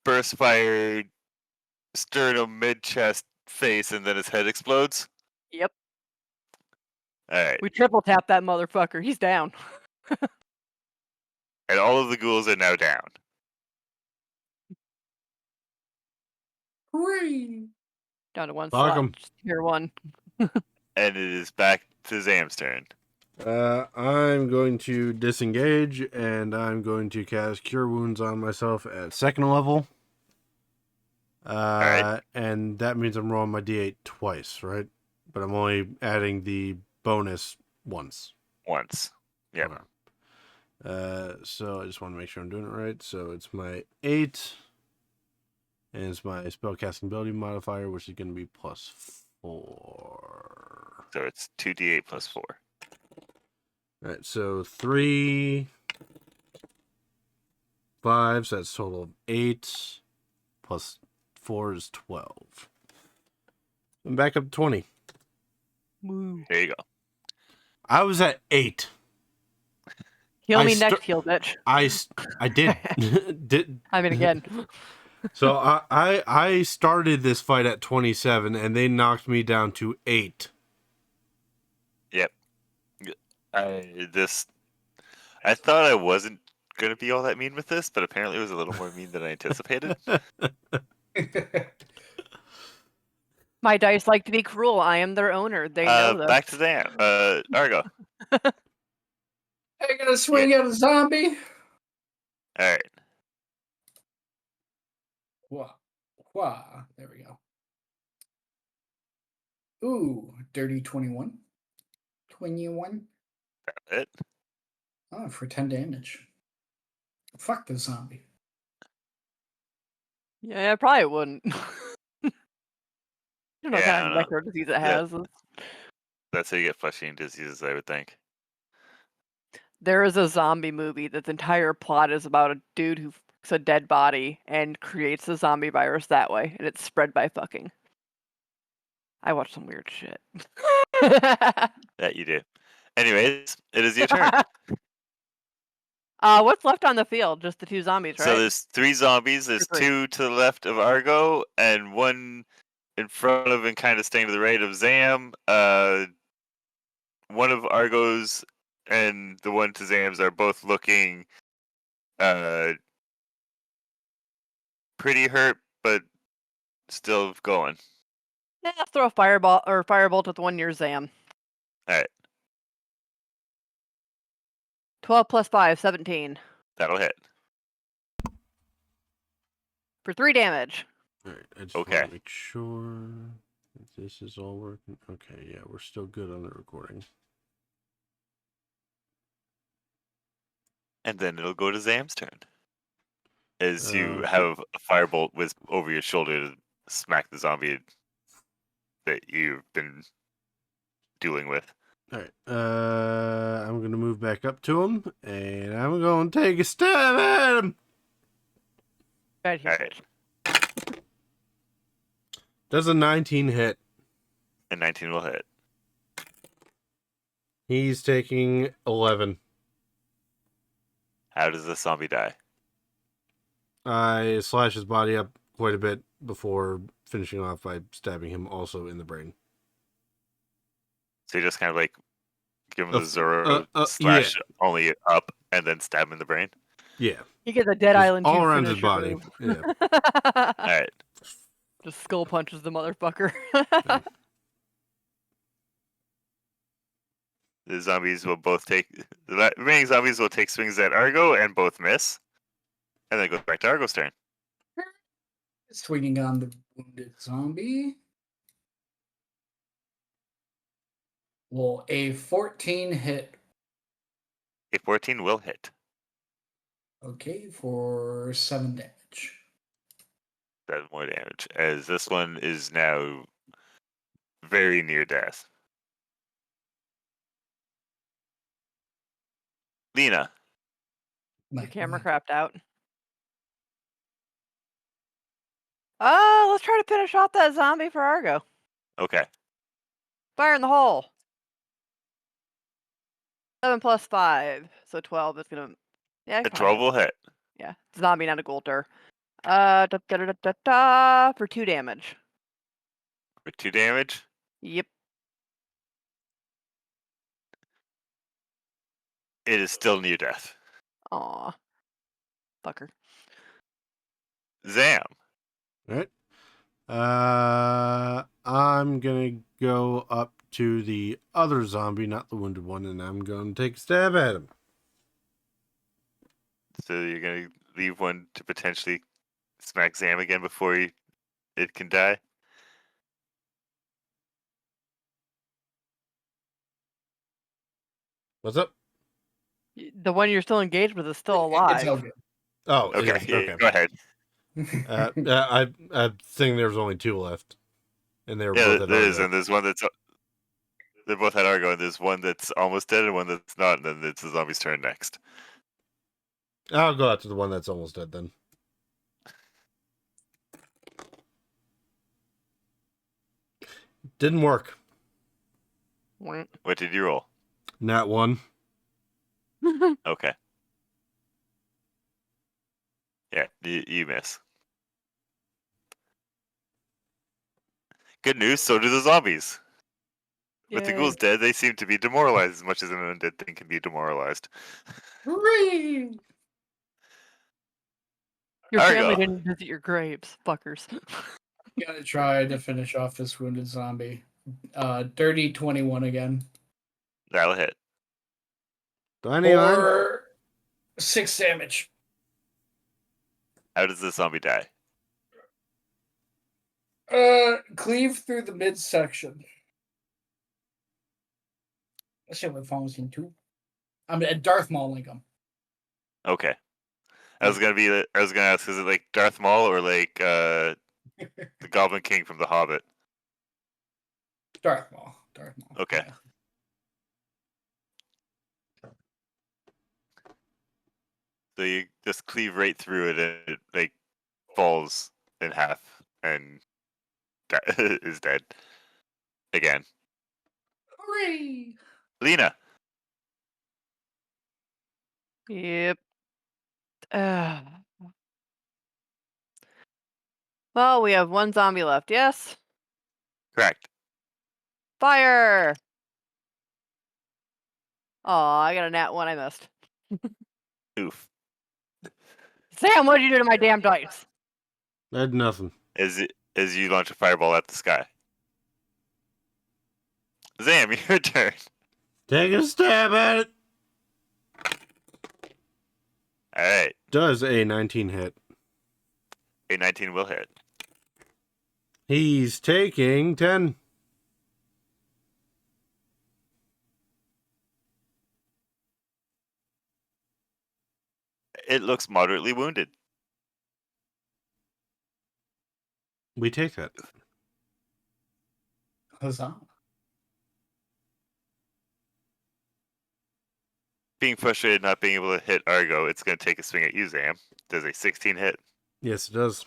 burst fire, sternum, mid chest, face, and then his head explodes? Yep. Alright. We triple tap that motherfucker. He's down. And all of the ghouls are now down. Hooray! Down to 1 Fuck slot. 'em. Just tier 1. And it is back to Zam's turn. I'm going to disengage, and I'm going to cast Cure Wounds on myself at 2nd level. Alright. And that means I'm rolling my d8 twice, right? But I'm only adding the bonus once. Once. Yep. Okay. So I just want to make sure I'm doing it right. So it's my 8, and it's my spellcasting ability modifier, which is going to be plus 4. So it's 2d8 plus 4. All right, so 3, 5, so that's a total of 8, plus 4 is 12. I'm back up to 20. Woo. There you go. I was at 8. Heal I me st- next heal, bitch. I did. I mean, again. So I started this fight at 27, and they knocked me down to 8. Yep. I thought I wasn't going to be all that mean with this, but apparently it was a little more mean than I anticipated. My dice like to be cruel. I am their owner. They know this. Back to Zam. Argo. I gotta swing at a zombie. Alright. Wah. Wah. There we go. Ooh, dirty 21. 21. It. Oh, for 10 damage. Fuck the zombie. Yeah, I probably wouldn't. I don't know what Yeah, I kind don't of know. necro disease it That- has. That's how you get flesh-eating diseases, I would think. There is a zombie movie that's entire plot is about a dude who fucks a dead body and creates the zombie virus that way, and it's spread by fucking. I watch some weird shit. That you do. Anyways, it is your turn. What's left on the field? Just the two zombies, right? So there's 3 zombies. There's Three. 2 to the left of Argo, and 1 in front of and kind of staying to the right of Zam. One of Argo's and the one to Zam's are both looking pretty hurt, but still going. Yeah, throw a fireball or firebolt at the one near Zam. Alright, 12 plus 5, 17. that'll hit. For 3 damage. All right, I just Okay. want to make sure that this is all working. Okay, yeah, we're still good on the recording. And then it'll go to Zam's turn. As you Okay. have a firebolt whiz over your shoulder to smack the zombie that you've been dealing with. All right, I'm gonna move back up to him, and I'm gonna take a stab at him. Right here. Alright, Does a 19 hit? and 19 will hit. He's taking 11. How does the zombie die? I slash his body up quite a bit before finishing off by stabbing him also in the brain. So you just kind of like give him Uh, the Zoro slash only up and then stab him in the brain? Yeah, You get the Dead just Island 2 all around his finisher body. move. Yeah. Alright. Just skull punches the motherfucker. The zombies will both take the remaining zombies will take swings at Argo and both miss. And then go back to Argo's turn. Swinging on the wounded zombie. Well, a 14 hit. A 14 will hit. Okay, for 7 damage. 7 more damage. As this one is now very near death. Lena. The My camera God. crapped out. Let's try to finish off that zombie for Argo. Okay. Fire in the hole. 7 plus 5, so 12 is gonna. Yeah, I A can probably 12 will hit. yeah, zombie, not a golter. For 2 damage. For 2 damage. Yep. It is still near death. Aw. Fucker. Zam. All right. I'm gonna go up to the other zombie, not the wounded one, and I'm gonna take a stab at him. So you're going to leave one to potentially smack Zam again before it can die? What's up? The one you're still engaged with is still It's all alive. good. Oh, Okay, yeah, okay. go ahead. I think there was only 2 left, and they were Yeah, both at there is, Argo. and there's one that's... They're both at Argo, and there's one that's almost dead and one that's not, and then it's the zombie's turn next. I'll go out to the one that's almost dead then. Didn't work. Wait. What did you roll? Not 1. Okay. Yeah, you miss. Good news, so do the zombies. With the Yay. ghouls dead, they seem to be demoralized as much as an undead thing can be demoralized. Hooray! Your family Argo. didn't visit your graves, fuckers. Gonna try to finish off this wounded zombie. Dirty 21 again. That'll hit. 21. For 6 damage. How does the zombie die? Cleave through the midsection. That shit would fall in two. I'm Darth Mauling him. Okay. I was gonna ask, is it like Darth Maul or like the Goblin King from The Hobbit? Darth Maul. Okay. Yeah. So you just cleave right through it, and it like falls in half and is dead again. Hooray! Lena. Yep. Well, we have one zombie left. Yes. Correct. Fire. Oh, I got a nat 1. I missed. Oof. Sam, what did you do to my damn dice? I had nothing. As you launch a fireball at the sky. Zam, your turn. Take a stab at it. All right. Does a 19 hit? A 19 will hit. He's taking 10. It looks moderately wounded. We take that. Huzzah. Being frustrated not being able to hit Argo, it's going to take a swing at you, Zam. Does a 16 hit? Yes, it does.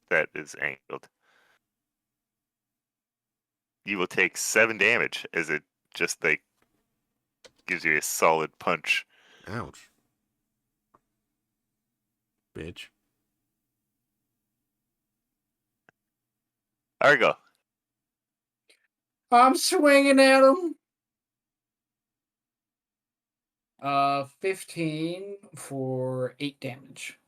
That is angled. You will take 7 damage as it just like gives you a solid punch. Ouch. Bitch. Argo. I'm swinging at him. 15 for 8 damage.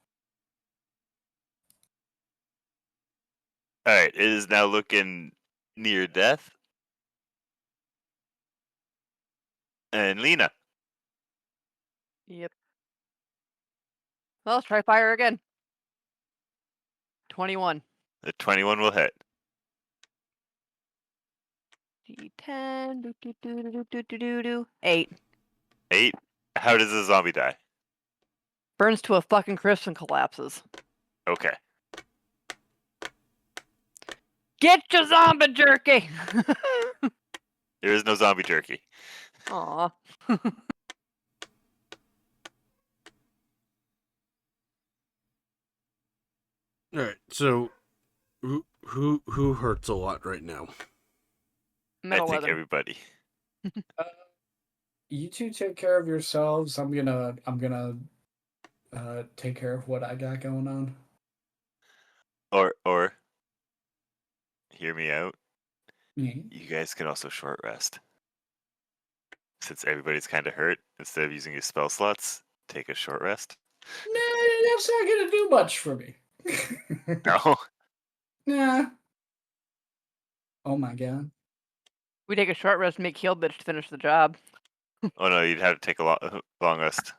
All right, it is now looking near death. And Lena. Yep. Well, let's try fire again. 21. The 21 will hit. D10. 8. 8. How does the zombie die? Burns to a fucking crisp and collapses. Okay. Get your zombie jerky! There is no zombie jerky. Aw. All right. So, who hurts a lot right now? Metal I think leather. everybody. You two take care of yourselves. I'm gonna take care of what I got going on. Or hear me out. Mhm. You guys can also short rest. Since everybody's kind of hurt, instead of using your spell slots, take a short rest. Nah, that's not gonna do much for me. No. Nah. Oh my god. We take a short rest and make heal bitch to finish the job. Oh no, you'd have to take a long rest.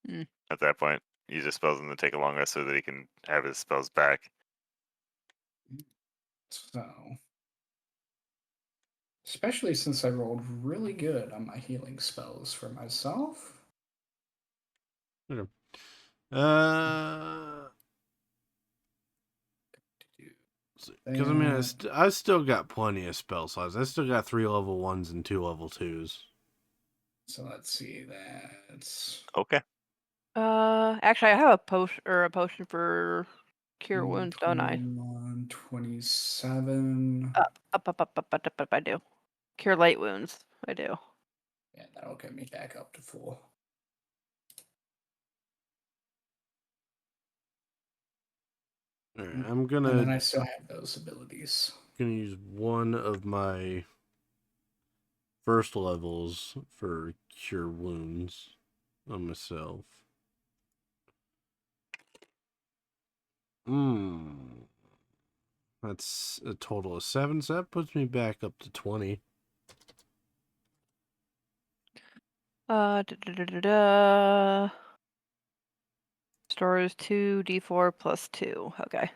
Hmm. At that point, use your spells and then take a long rest so that he can have his spells back. So, especially since I rolled really good on my healing spells for myself. Okay. Because I mean, I still got plenty of spell slots. I still got 3 level 1s and 2 level 2s. So let's see. That's Okay. Actually, I have a potion for cure wounds, don't I? 21, 27. Up, I do. Cure light wounds, I do. Yeah, that'll get me back up to full. All right, And I'm then gonna I still have those abilities. use one of my first levels for cure wounds on myself. That's a total of 7, so that puts me back up to 20. Stores 2d4 plus 2. Okay.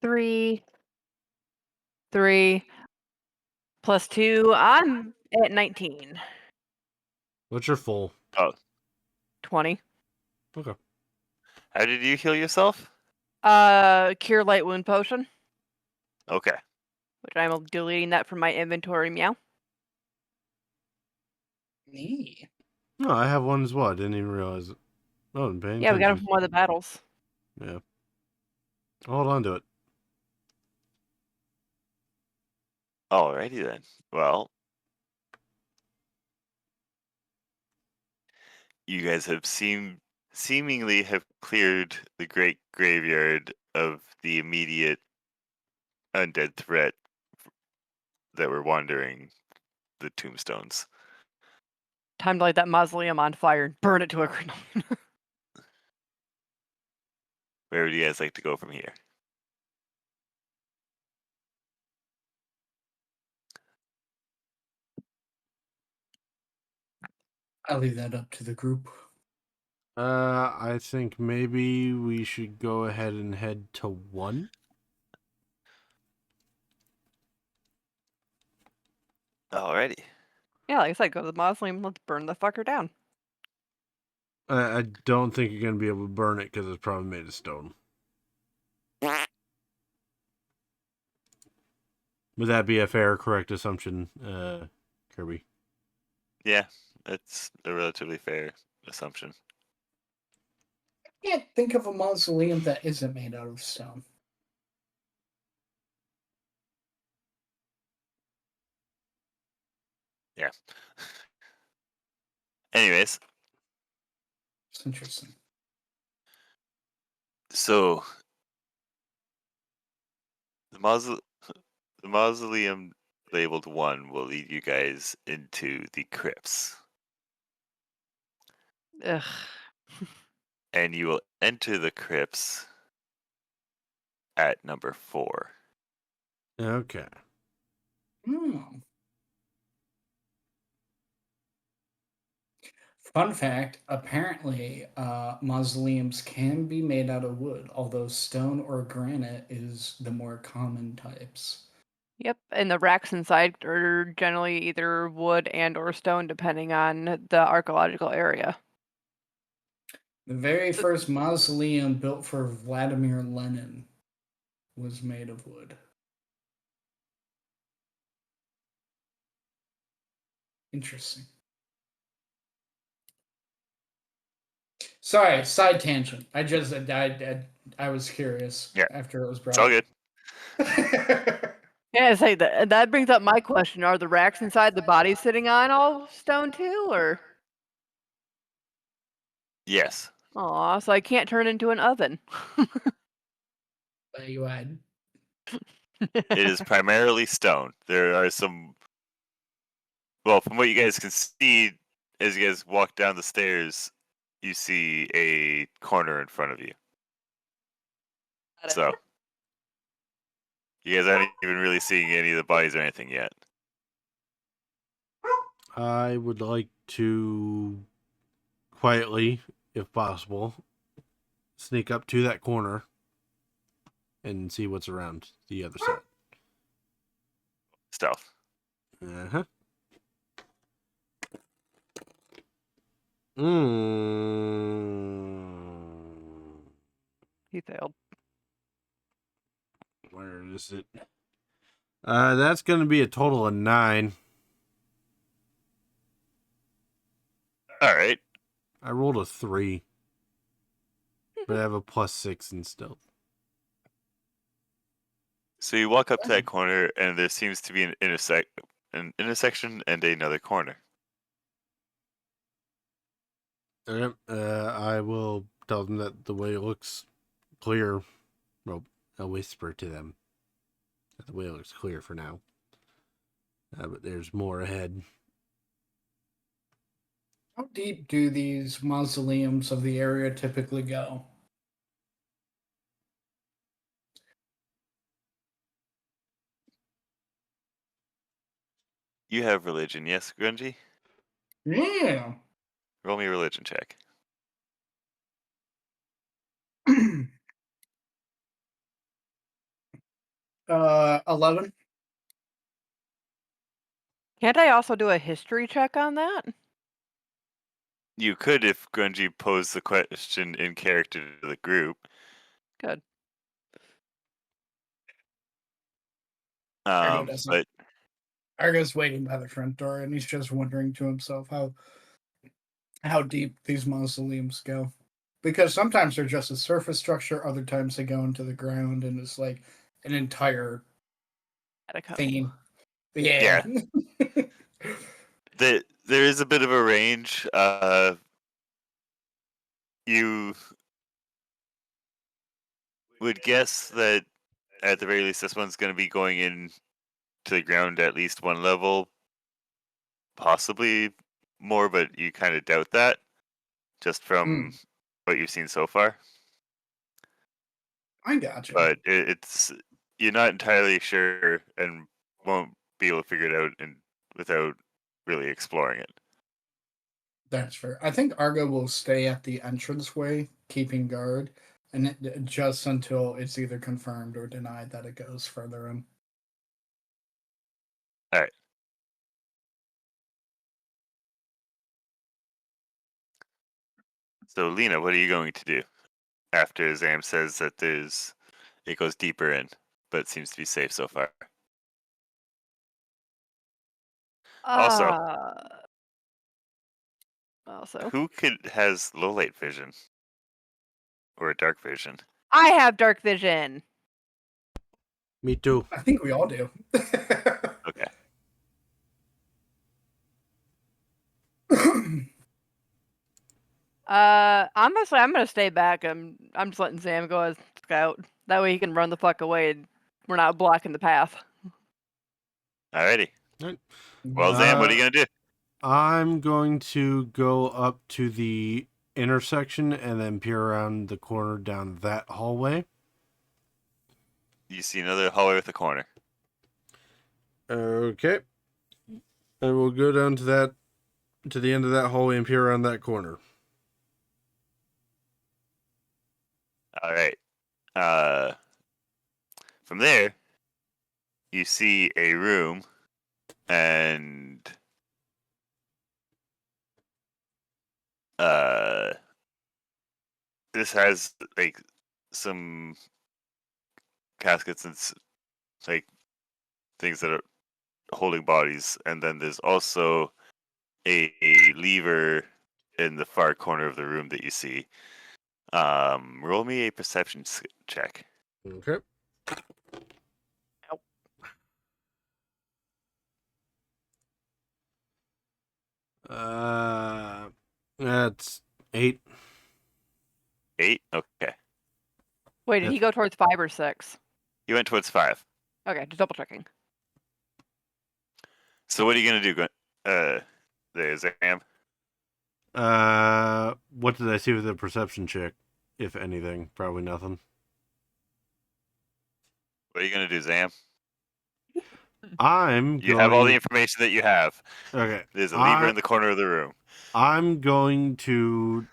3, 3 plus 2. I'm at 19. What's your full? Oh, 20. Okay. how did you heal yourself? Cure light wound potion, Okay. which I'm deleting that from my inventory. Meow. Me. No, I have one as well. I didn't even realize it. Oh, I'm paying Yeah, we got them attention. from one of the battles. Yeah. Hold on to it. Alrighty then. Well, you guys have seemingly have cleared the great graveyard of the immediate undead threat that were wandering the tombstones. Time to light that mausoleum on fire and burn it to a cradle. Where would you guys like to go from here? I'll leave that up to the group. I think maybe we should go ahead and head to 1. Alrighty. Yeah, like I said, go to the mausoleum. Let's burn the fucker down. I don't think you're going to be able to burn it because it's probably made of stone. Would that be a fair, correct assumption, Kirby? Yeah, that's a relatively fair assumption. I can't think of a mausoleum that isn't made out of stone. Yeah. Anyways, It's interesting. so the mausoleum labeled 1 will lead you guys into the crypts, Ugh. and you will enter the crypts at number 4. Okay. Hmm. Fun fact, apparently, mausoleums can be made out of wood, although stone or granite is the more common types. Yep, and the racks inside are generally either wood and or stone, depending on the archaeological area. The very first mausoleum built for Vladimir Lenin was made of wood. Interesting. Sorry, side tangent. I was curious Yeah, after it was It's all brought good. up. Yeah, say that brings up my question: are the racks inside the bodies sitting on all stone too, or? Yes. Aw, so I can't turn into an oven. Value add. It is primarily stone. There are some. Well, from what you guys can see, as you guys walk down the stairs, you see a corner in front of you. So, you guys aren't even really seeing any of the bodies or anything yet. I would like to quietly, if possible, sneak up to that corner and see what's around the other side. Stealth. Uh-huh. Mm. He failed. Where is it? That's going to be a total of 9. All right. I rolled a 3, but I have a +6 in stealth. So you walk up to that corner, and there seems to be an intersection and another corner. I will tell them that the way looks clear. Well, I'll whisper to them that the way looks clear for now. But there's more ahead. How deep do these mausoleums of the area typically go? You have religion, yes, Grungy? Yeah. Roll me a religion check. 11. Can't I also do a history check on that? You could if Grungy posed the question in character to the group. Good. Argo doesn't. But Argo's waiting by the front door, and he's just wondering to himself how deep these mausoleums go. Because sometimes they're just a surface structure, other times they go into the ground, and it's like an entire theme. Yeah. there is a bit of a range. You would guess that at the very least this one's going to be going in to the ground at least one level, possibly more, but you kind of doubt that just from what you've seen so far. I gotcha. But it's you're not entirely sure and won't be able to figure it out without really exploring it. That's fair. I think Argo will stay at the entranceway, keeping guard, and just until it's either confirmed or denied that it goes further in. All right. So, Lena, what are you going to do after Zam says that it goes deeper in, but it seems to be safe so far? Also, who has low light vision or dark vision? I have dark vision. Me too. I think we all do. Okay. Honestly, I'm gonna stay back. I'm just letting Sam go as scout. That way he can run the fuck away and we're not blocking the path. Alrighty. Right. Well, Zam, what are you gonna do? I'm going to go up to the intersection and then peer around the corner down that hallway. You see another hallway with a corner. Okay. And we'll go down to the end of that hallway and peer around that corner. All right. From there, you see a room, and this has like some caskets and like things that are holding bodies, and then there's also a lever in the far corner of the room that you see. Roll me a perception check. Okay. That's 8. 8? Okay. Wait, did he go towards 5 or 6? You went towards 5. Okay, just double checking. So what are you gonna do? There, Zam. What did I see with the perception check? If anything, probably nothing. What are you gonna do, Zam? You have all the information that you have. Okay. There's a lever in the corner of the room. I'm going to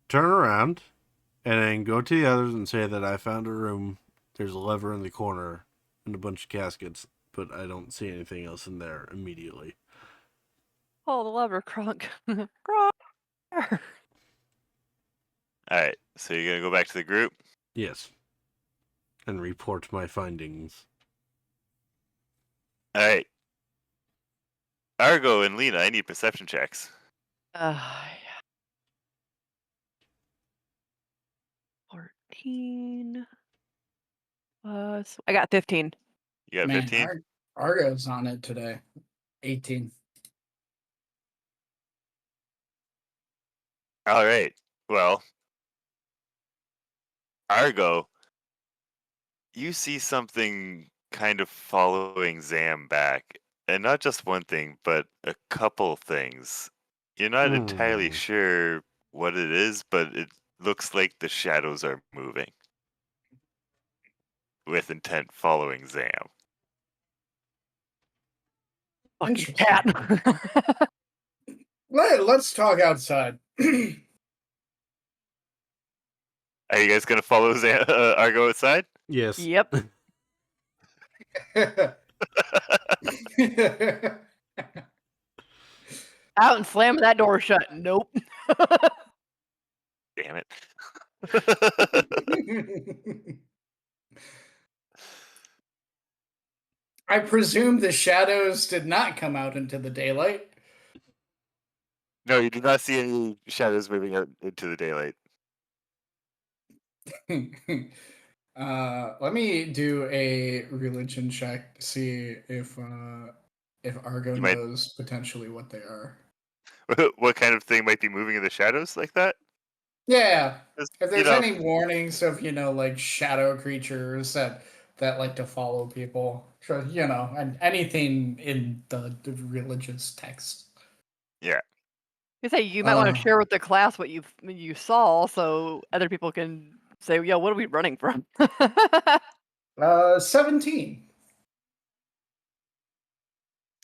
turn around and then go to the others and say that I found a room. There's a lever in the corner and a bunch of caskets, but I don't see anything else in there immediately. Oh, the lever, Crunk. Crunk. Alright, so you're gonna go back to the group? Yes. And report my findings. Alright. Argo and Lena, I need perception checks. 14 plus... I got 15. You got 15? Argo's on it today. 18. Alright. Well, Argo, you see something kind of following Zam back. And not just one thing, but a couple things. You're not entirely sure what it is, but it looks like the shadows are moving. With intent following Zam. Fucking cat. Let's talk outside. Are you guys gonna follow Argo outside? Yes. Yep. Out and slamming that door shut. Nope. Damn it. I presume the shadows did not come out into the daylight. No, you do not see any shadows moving out into the daylight. Let me do a religion check to see if Argo You might. knows potentially what they are. What kind of thing might be moving in the shadows like that? Yeah, 'Cause, if you there's know, any warnings of like shadow creatures that like to follow people, so and anything in the religious text. yeah. You say you might want Uh, to share with the class what you saw, so other people can say, "Yo, what are we running from?" 17.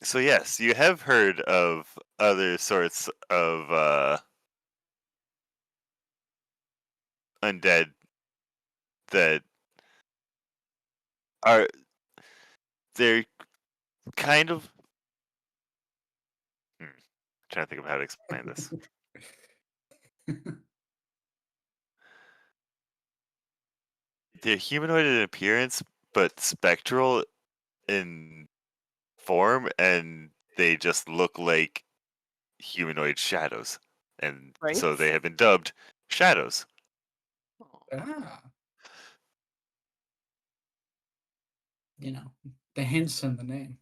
So yes, you have heard of other sorts of undead that are they're kind of trying to think of how to explain this. They're humanoid in appearance, but spectral in form, and they just look like humanoid shadows, and Right? so they have been dubbed shadows. Ah, the hints in the name.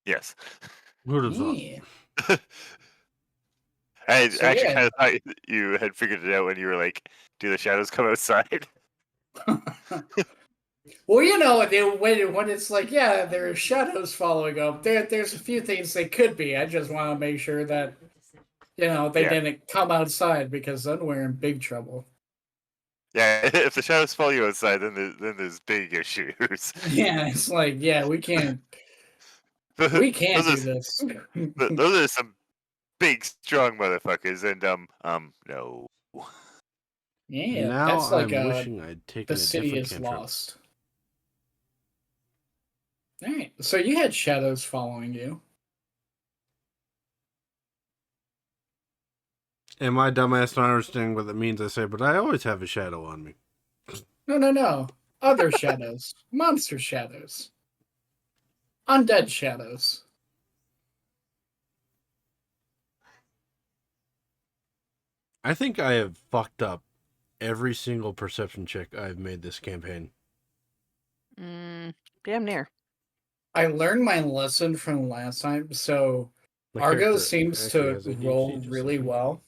Yes. Who'd have thought? Yeah. I So, actually yeah. kind of thought you had figured it out when you were like, "Do the shadows come outside?" Well, when it's like, yeah, there are shadows following up. There's a few things they could be. I just want to make sure that they Yeah. didn't come outside, because then we're in big trouble. Yeah, if the shadows follow you outside, then there's big issues. Yeah, it's like, yeah, we can't those do are this. those are some big, strong motherfuckers, and no. Yeah, Now that's like I'm wishing I'd the taken a city different is cantrip. lost. All right, so you had shadows following you. And my dumbass not understanding what that means, I say, but I always have a shadow on me. No. Other shadows, monster shadows, undead shadows. I think I have fucked up every single perception check I've made this campaign. Damn near. I learned my lesson from last time, so My Argo character seems actually to has ADHD, roll just really like me. well,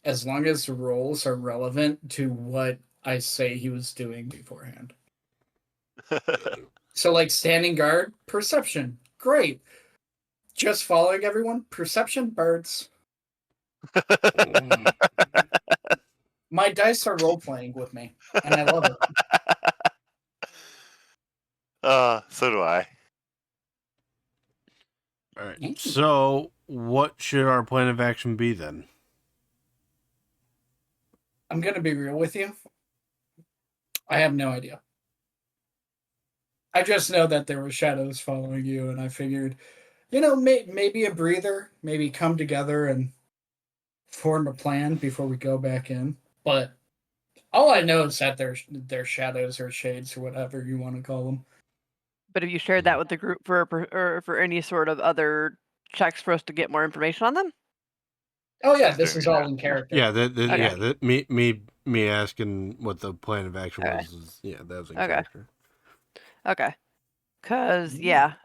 as long as the rolls are relevant to what I say he was doing beforehand. So, like standing guard, perception, great. Just following everyone, perception, birds. My dice are role playing with me, and I love it. So do I. All right. So, what should our plan of action be then? I'm gonna be real with you. I have no idea. I just know that there were shadows following you, and I figured, maybe a breather, maybe come together and form a plan before we go back in. But all I know is that they're shadows or shades or whatever you want to call them. But have you shared that with the group for any sort of other checks for us to get more information on them? Oh yeah, this is all in character. Yeah, Okay. me asking what the plan of action Okay. was. That was in Okay. character. Okay. Because what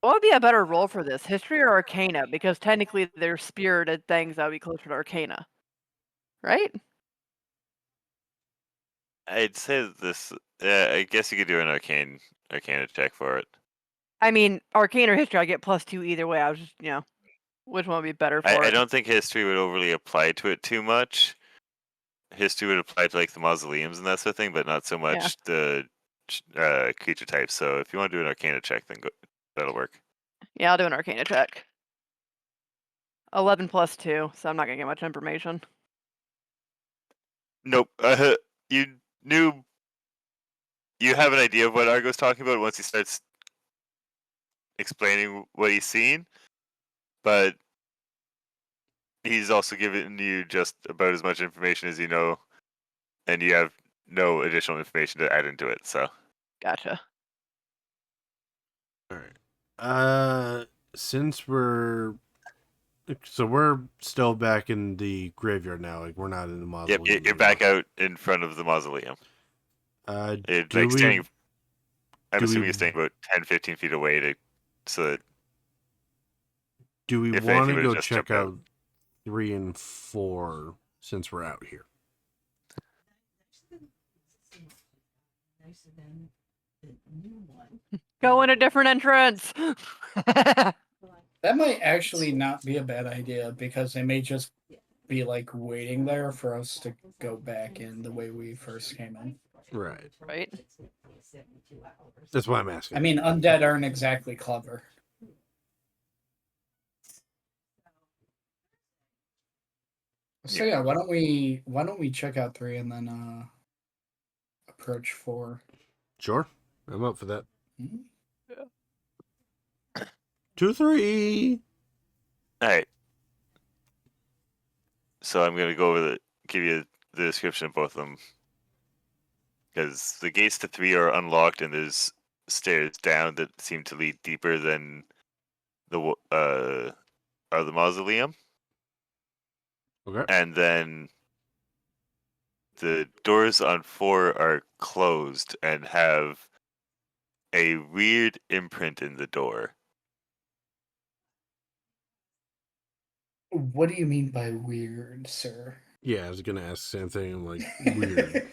would be a better role for this, history or arcana? Because technically they're spirited things that would be closer to arcana, right? I'd say this. I guess you could do an arcana check for it. I mean, arcane or history, I get +2 either way. I was just, which one would be better for I it? don't think history would overly apply to it too much. History would apply to like the mausoleums and that sort of thing, but not so much the creature types. So if you want to do an arcana check, then that'll work. Yeah, I'll do an arcana check. 11 +2, so I'm not gonna get much information. Nope. You knew you have an idea of what Argo's talking about once he starts explaining what he's seen, but he's also given you just about as much information as you know, and you have no additional information to add into it. So Gotcha. All right. Since we're still back in the graveyard now, like we're not in the yep, mausoleum. you're back out in front of the mausoleum. Do Like we? standing. I'm do assuming we- you're staying about 10, 15 feet away so that Do we if want anything to would've go just check jumped out. out 3 and 4 since we're out here? Go in a different entrance. That might actually not be a bad idea because they may just be like waiting there for us to go back in the way we first came in. Right. Right. That's why I'm asking. I mean, undead aren't exactly clever. So yeah, why don't we check out 3 and then approach 4? Sure, I'm up for that. Hmm? 2, 3. All right. So I'm gonna give you the description of both of them, because the gates to 3 are unlocked, and there's stairs down that seem to lead deeper than the mausoleum, Okay. and then the doors on 4 are closed and have a weird imprint in the door. What do you mean by weird, sir? Yeah, I was gonna ask the same thing. I'm like, weird.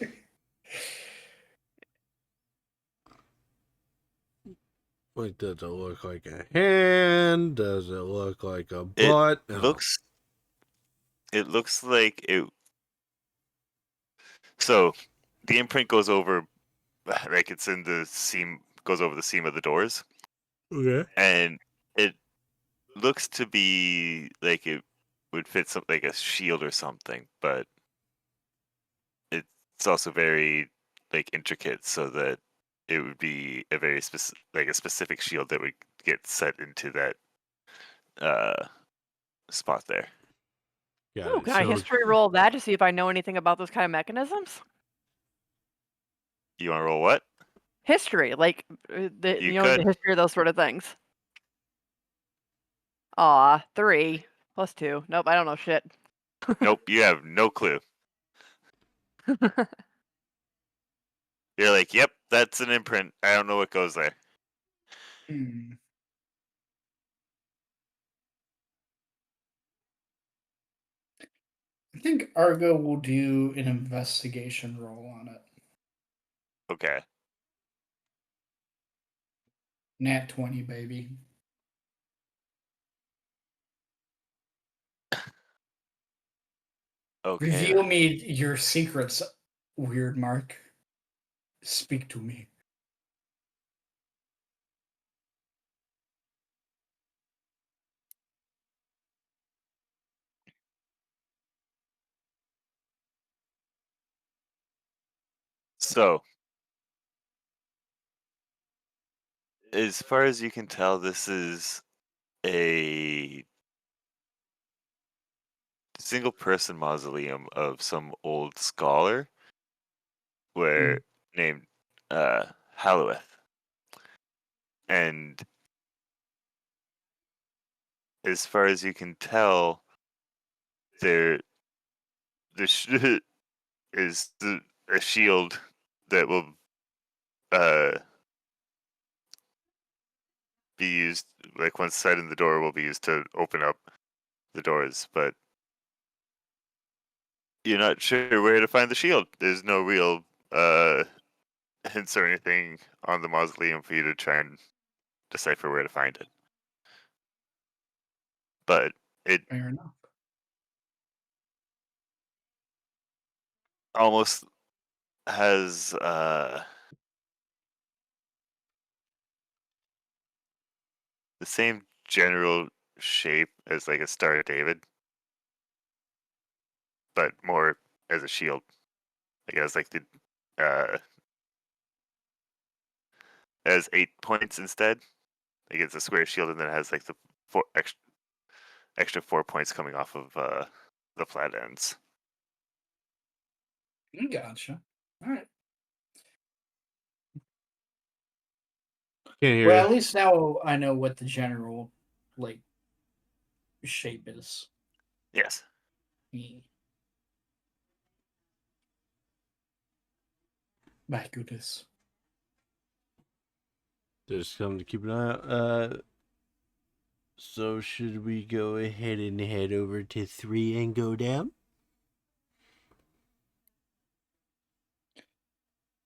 Like, does it look like a hand? Does it look like a butt? No. It looks like it. So the imprint goes over, like it's in the seam, goes over the seam of the doors, Okay. and it looks to be like it would fit something like a shield or something, but it's also very like intricate, so that it would be a very specific shield that would get set into that spot there. Got Ooh, it. can I So, history roll that to see if I know anything about those kind of mechanisms? You want to roll what? History, like the You the could. history of those sort of things. Aw, 3 plus 2. Nope, I don't know shit. Nope, you have no clue. You're like, yep, that's an imprint. I don't know what goes there. Hmm. I think Argo will do an investigation roll on it. Okay. Nat 20, baby. Okay. Reveal me your secrets, Weird Mark. Speak to me. So, as far as you can tell, this is a single person mausoleum of some old scholar where named Halloweth. And as far as you can tell, there is a shield that will uh, be used, like one side in the door will be used to open up the doors, but you're not sure where to find the shield. There's no real hints or anything on the mausoleum for you to try and decipher where to find it. But it Fair enough. almost has the same general shape as like a Star of David, but more as a shield. Like it has like the as 8 points instead. Like it's a square shield, and then it has like the extra 4 points coming off of the flat ends. Gotcha. All right. Can't hear Well, you. at least now I know what the general like shape is. Yes. My goodness. Just something to keep an eye out. So should we go ahead and head over to 3 and go down?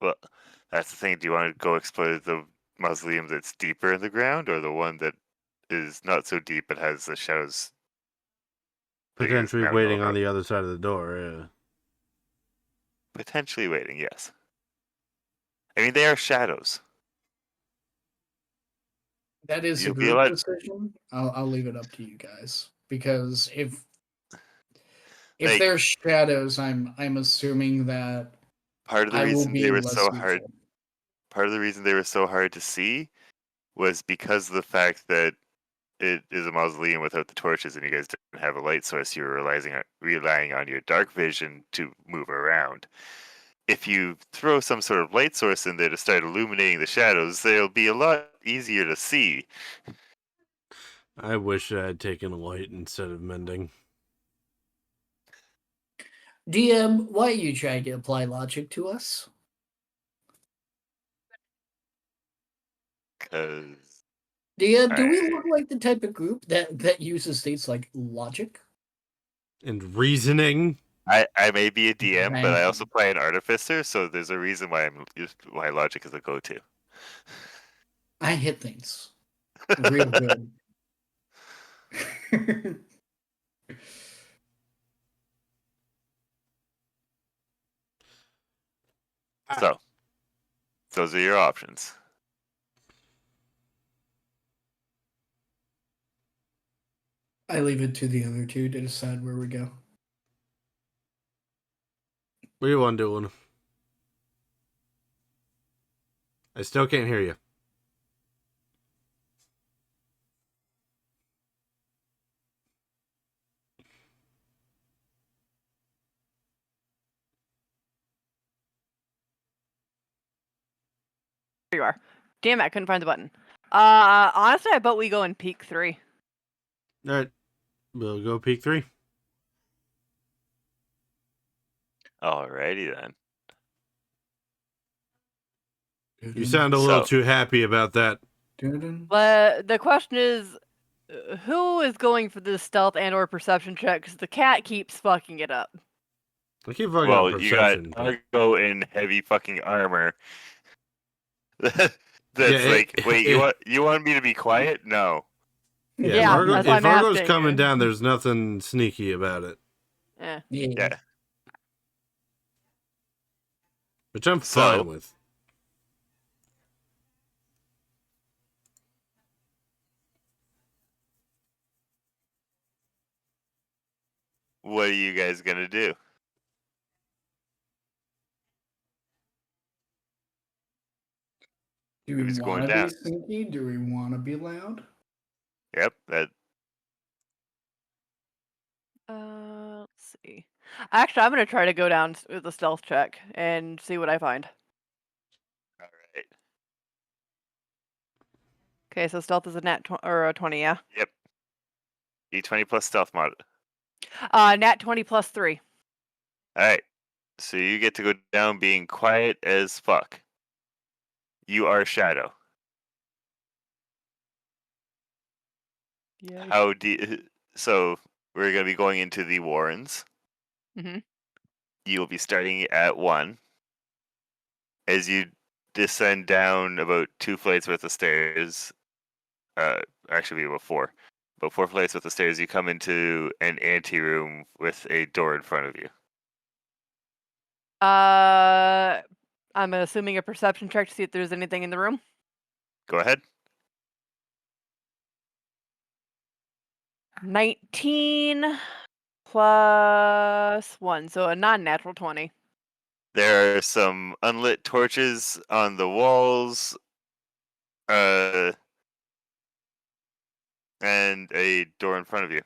Well, that's the thing. Do you want to go explore the mausoleum that's deeper in the ground, or the one that is not so deep but has the shadows? like, is Potentially mounted all waiting on around? the other side of the door, yeah. Potentially waiting, yes. I mean, they are shadows. That is a You'll be group allowed. decision. I'll leave it up to you guys because if Like, there's shadows, I'm assuming that part of the I will reason they be were less so hard. useful. Part of the reason they were so hard to see was because of the fact that it is a mausoleum without the torches, and you guys didn't have a light source. You were relying on your dark vision to move around. If you throw some sort of light source in there to start illuminating the shadows, they'll be a lot easier to see. I wish I had taken a light instead of mending. DM, why are you trying to apply logic to us? Because DM, do we look like the type of group that uses states like logic? And reasoning? I may be a DM, but I also Exactly. play an artificer, so there's a reason why why logic is a go-to. I hit things real good. So, those are your options. I leave it to the other two to decide where we go. What do you want doing? I still can't hear you. There you are. Damn it, I couldn't find the button. Honestly, I bet we go in peak 3. All right. We'll go peak 3. Alrighty then. You sound a little So- too happy about that. But the question is, who is going for this stealth and/or perception check? Because the cat keeps fucking it up. I keep fucking Well, up you got perception. but- Argo in heavy fucking armor. That's Yeah, like, wait, you want me to be quiet? No. Yeah, Yeah, if, that's why if I'm Argo's asking. coming down, there's nothing sneaky about it. Eh. Yeah. Which I'm So- fine with. What are you guys gonna do? Do we Who's going want to be down? sneaky? Do we want to be loud? Yep, that Let's see. Actually, I'm gonna try to go down with a stealth check and see what I find. all right. Okay, so stealth is a or a 20, yeah. Yep. D20 plus stealth mod. Nat 20 plus 3. Alright. So you get to go down being quiet as fuck. You are Shadow. Yeah. How do so we're gonna be going into the Warrens. Mhm. You will be starting at 1. As you descend down about 2 flights worth of stairs, actually about 4. About 4 flights worth of stairs, you come into an anteroom with a door in front of you. I'm assuming a perception check to see if there's anything in the room. Go ahead. 19 plus 1, so a non-natural 20. There are some unlit torches on the walls. and a door in front of you.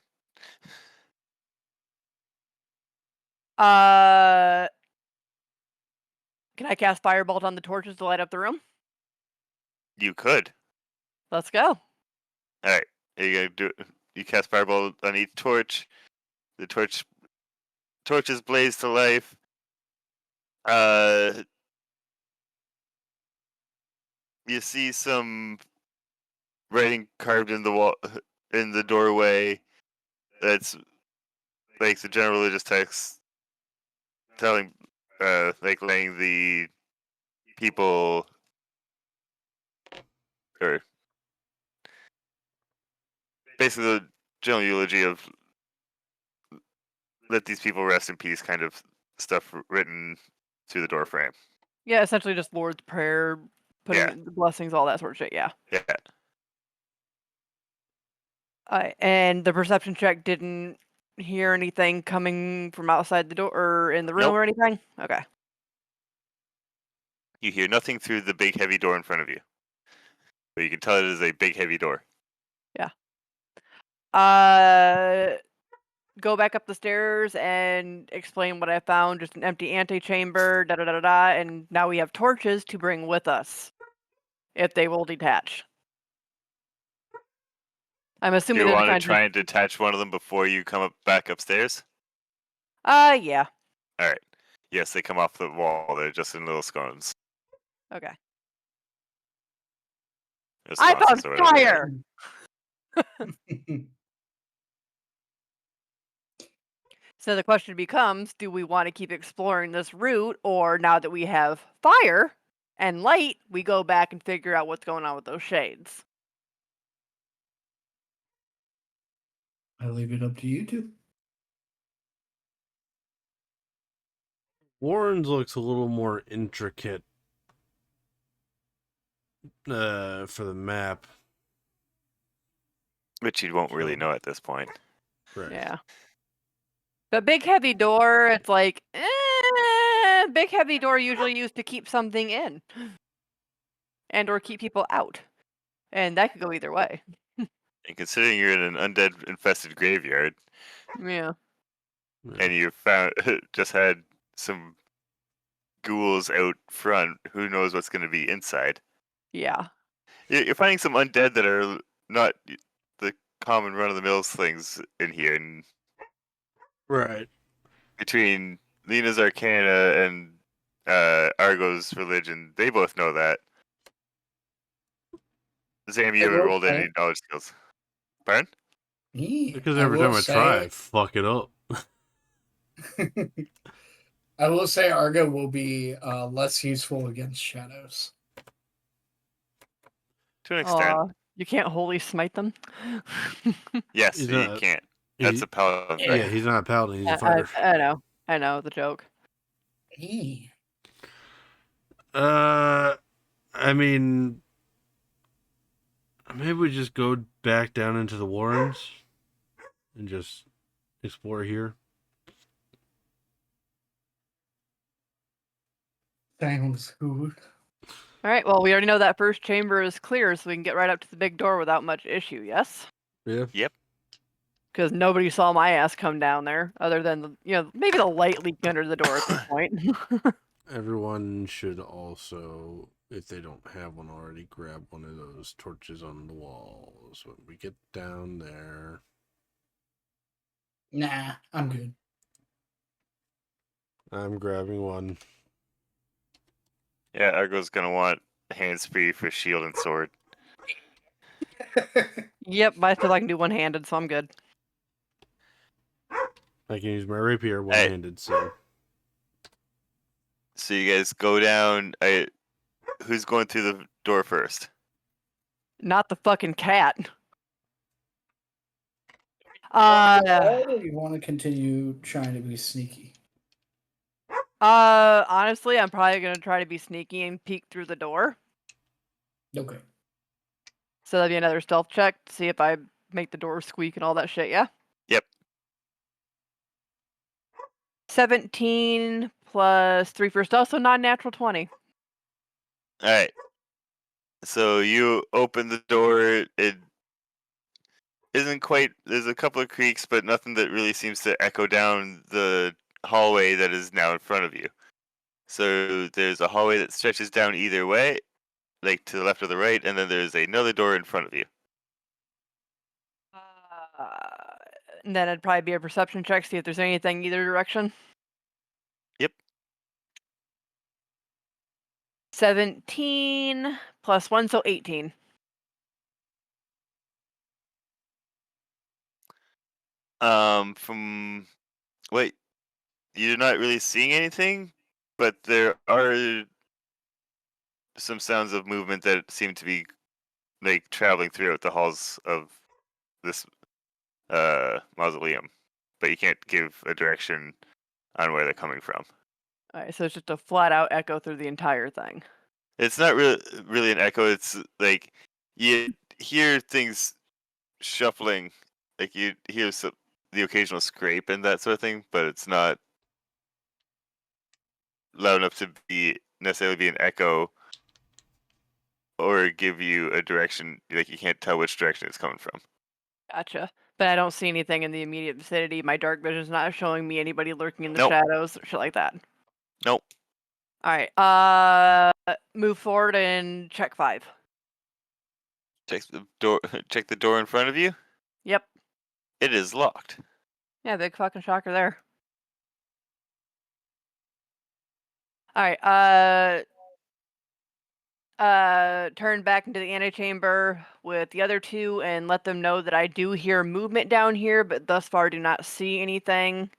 Can I cast Firebolt on the torches to light up the room? You could. Let's go. All right. You gonna do? You cast Fireball on each torch. The torches blaze to life. You see some writing carved in the wall, in the doorway. That's like the general religious text, telling, like laying the people, or basically the general eulogy of let these people rest in peace, kind of stuff written through the door frame. Yeah, essentially just Lord's Prayer, putting the blessings, all that sort of shit. Yeah. Yeah. And the perception check didn't hear anything coming from outside the door or in the room Nope. or anything? Okay. You hear nothing through the big heavy door in front of you, but you can tell it is a big heavy door. Yeah. Go back up the stairs and explain what I found. Just an empty antechamber, da da da da da, and now we have torches to bring with us, if they will detach. I'm Do assuming you they're the want to kind try and detach one of them before you come up back upstairs? yeah. All right. Yes, they come off the wall. They're just in little scones. Okay. I Sconces found or whatever they are. fire! So the question becomes, do we want to keep exploring this route, or now that we have fire and light, we go back and figure out what's going on with those shades? I leave it up to you two. Warren's looks a little more intricate for the map. Which you won't really So- know at this point. Right. Yeah. The big heavy door, it's like, big heavy door usually used to keep something in. And or keep people out. And that could go either way. And considering you're in an undead infested graveyard, Yeah. and you found just had some ghouls out front, who knows what's going to be inside? Yeah. You're finding some undead that are not the common run of the mills things in here, and Right. between Lena's Arcana and Argo's religion, they both know that. Sam, you I haven't will rolled say- any knowledge skills. Pardon? Because every time I try, I fuck it up. I will say Argo will be less useful against shadows. To an extent. You can't wholly smite them. Yes, He's you not- can't. That's a paladin thing. Yeah, he's not a paladin. He's a fighter. I know the joke. I mean, maybe we just go back down into the Warrens and just explore here. Sounds good. All right, well, we already know that first chamber is clear, so we can get right up to the big door without much issue, yes? Yeah. Yep. Because nobody saw my ass come down there, other than, maybe the light leaked under the door at this point. Everyone should also, if they don't have one already, grab one of those torches on the walls when we get down there. Nah, I'm good. I'm grabbing one. Yeah, Argo's gonna want hands free for shield and sword. Yep, I feel I can do one-handed, so I'm good. I can use my rapier one-handed, so... So you guys go down. Who's going through the door first? Not the fucking cat. Or do you want to continue trying to be sneaky? Honestly, I'm probably gonna try to be sneaky and peek through the door. Okay. So that'd be another stealth check to see if I make the door squeak and all that shit, yeah? Yep. 17 plus 3 for stealth, so non-natural 20. All right. So you open the door. It isn't quite. There's a couple of creaks, but nothing that really seems to echo down the hallway that is now in front of you. So there's a hallway that stretches down either way, like to the left or the right, and then there's another door in front of you. And then it'd probably be a perception check, see if there's anything either direction. Yep. 17 plus 1, so 18. From wait, you're not really seeing anything, but there are some sounds of movement that seem to be like traveling throughout the halls of this mausoleum, but you can't give a direction on where they're coming from. Alright, so it's just a flat out echo through the entire thing. It's not really an echo. It's like you hear things shuffling, like you hear the occasional scrape and that sort of thing, but it's not loud enough to necessarily be an echo or give you a direction. Like you can't tell which direction it's coming from. Gotcha. But I don't see anything in the immediate vicinity. My dark vision's not showing me anybody lurking in the Nope. shadows or shit like that. Nope. Alright, move forward and check 5. Check the door. Check the door in front of you. Yep. It is locked. Yeah, big fucking shocker there. Alright, turn back into the antechamber with the other two and let them know that I do hear movement down here, but thus far do not see anything.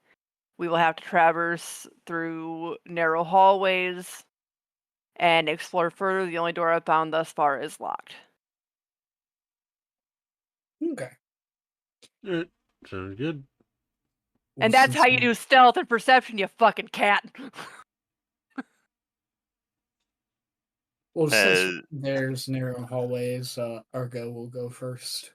We will have to traverse through narrow hallways and explore further. The only door I've found thus far is locked. Okay. Sounds good. And that's how you do stealth and perception, you fucking cat. Well, since Uh, there's narrow hallways, Argo will go first.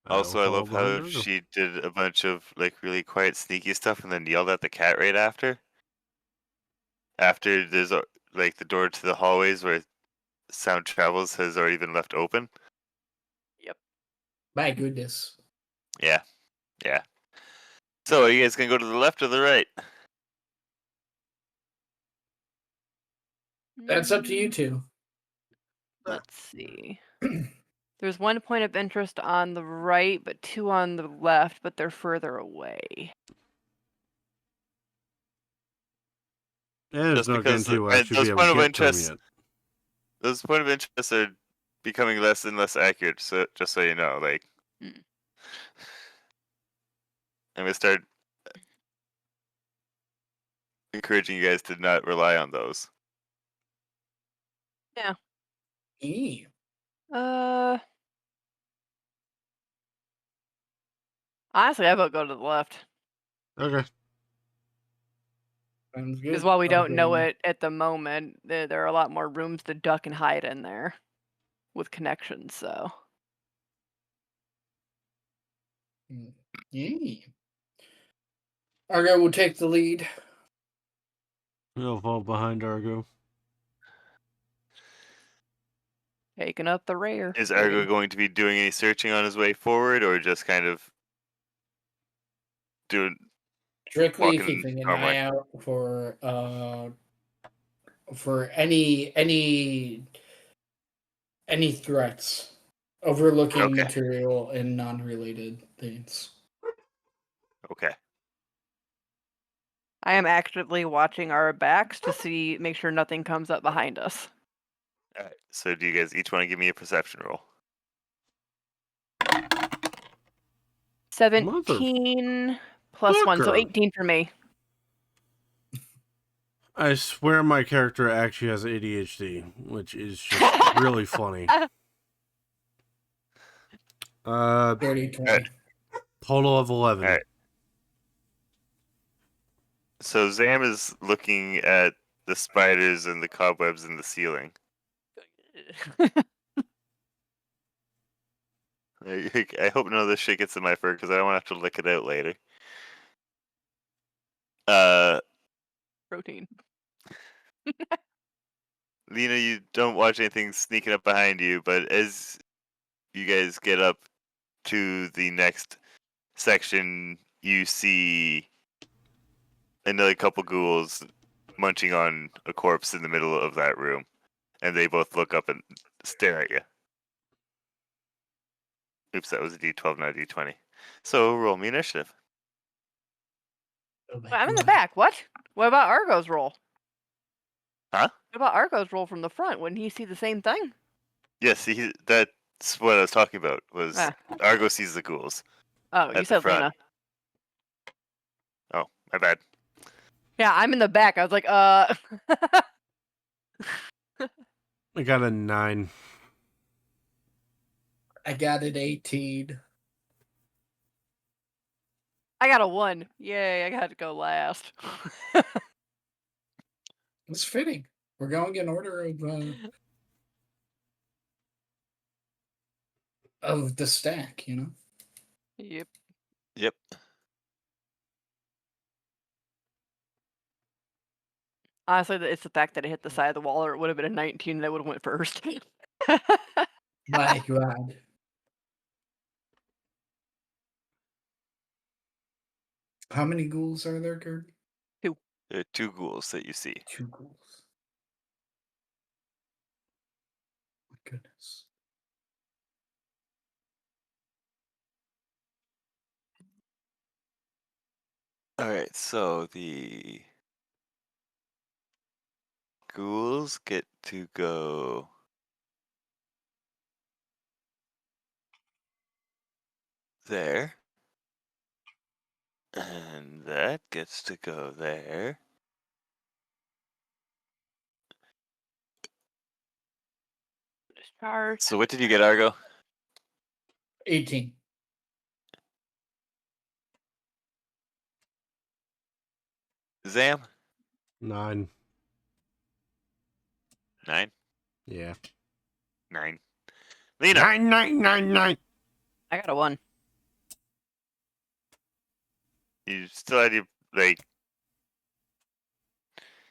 Also, I will follow love behind how Argo. she did a bunch of like really quiet, sneaky stuff, and then yelled at the cat right after. After there's like the door to the hallways where sound travels has already been left open. Yep. My goodness. Yeah, yeah. So, are you guys gonna go to the left or the right? That's up to you two. Let's see. There's 1 point of interest on the right, but 2 on the left, but they're further away. Yeah, there's Just no because guarantee we'll actually those be able point to of get to them interest, yet. those point of interest are becoming less and less accurate. So, just so you know, like, Mm. I'm gonna start encouraging you guys to not rely on those. Yeah. E. Honestly, I vote go to the left. Okay. Sounds good. Because while we don't know Argo. it at the moment, there are a lot more rooms to duck and hide in there with connections, so. E. Argo will take the lead. We'll fall behind Argo. Taking up the rear. Is Argo going to be doing any searching on his way forward, or just kind of doing Strictly walking keeping an normally? eye out for any threats, overlooking Okay. material and non-related things. Okay. I am actively watching our backs to make sure nothing comes up behind us. All right. So, do you guys each want to give me a perception roll? 17 plus 1, so Fucker. 18 for me. I swear my character actually has ADHD, which is just really funny. Dirty 20. Total of 11. All right. So Zam is looking at the spiders and the cobwebs in the ceiling. I hope none of this shit gets in my fur because I don't want to have to lick it out later. Protein. Lena, you don't watch anything sneaking up behind you, but as you guys get up to the next section, you see another couple ghouls munching on a corpse in the middle of that room, and they both look up and stare at you. Oops, that was a D12, not a D20. So roll me initiative. Oh my I'm in the God. back. What? What about Argo's roll? Huh? What about Argo's roll from the front? Wouldn't he see the same thing? Yes, that's what I was talking about. Was Ah. Argo sees the ghouls Oh, you at the said front? Lena. Oh, my bad. Yeah, I'm in the back. I was like, I got a 9. I got it 18. I got a 1. Yay, I got to go last. It's fitting. We're going in order of the stack, you know? Yep. Yep. Honestly, it's the fact that it hit the side of the wall, or it would have been a 19 and I would have went first. My God. How many ghouls are there, Gerd? There are 2 ghouls that you see. 2 ghouls. My goodness. Alright, so the ghouls get to go there. And that gets to go there. Discharge. So what did you get, Argo? 18. Zam? 9. 9? Yeah. 9. Lena! 9, 9, 9, 9. I got a 1. You still had your, like...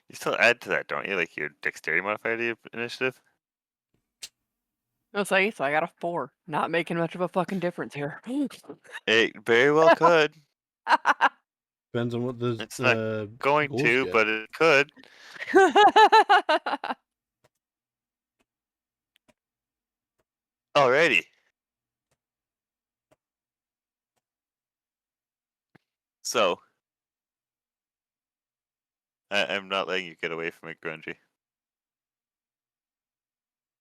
You still add to that, don't you? Like your dexterity modifier to your initiative? Oh, so I got a 4. Not making much of a fucking difference here. It very well could. Depends on what the It's not going ghouls to, get. but it could. Alrighty. So, I'm not letting you get away from it, Grungy.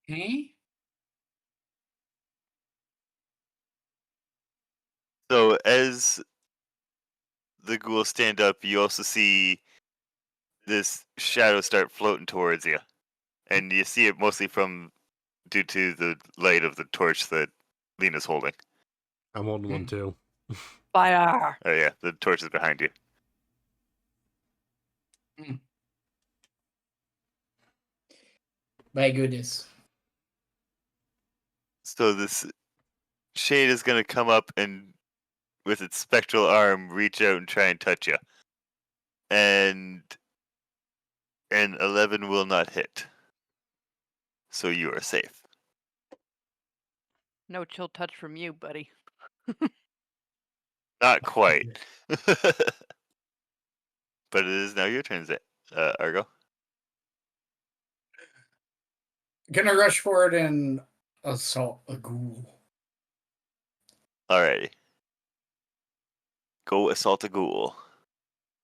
Hey? So, as the ghouls stand up, you also see this shadow start floating towards you. And you see it mostly due to the light of the torch that Lena's holding. I'm holding one too. Fire. Oh yeah, the torch is behind you. My goodness. So this shade is going to come up and with its spectral arm reach out and try and touch you. And an 11 will not hit. So you are safe. No chill touch from you, buddy. Not quite. But it is now your turn, Argo. Gonna rush forward and assault a ghoul. Alrighty. Go assault a ghoul.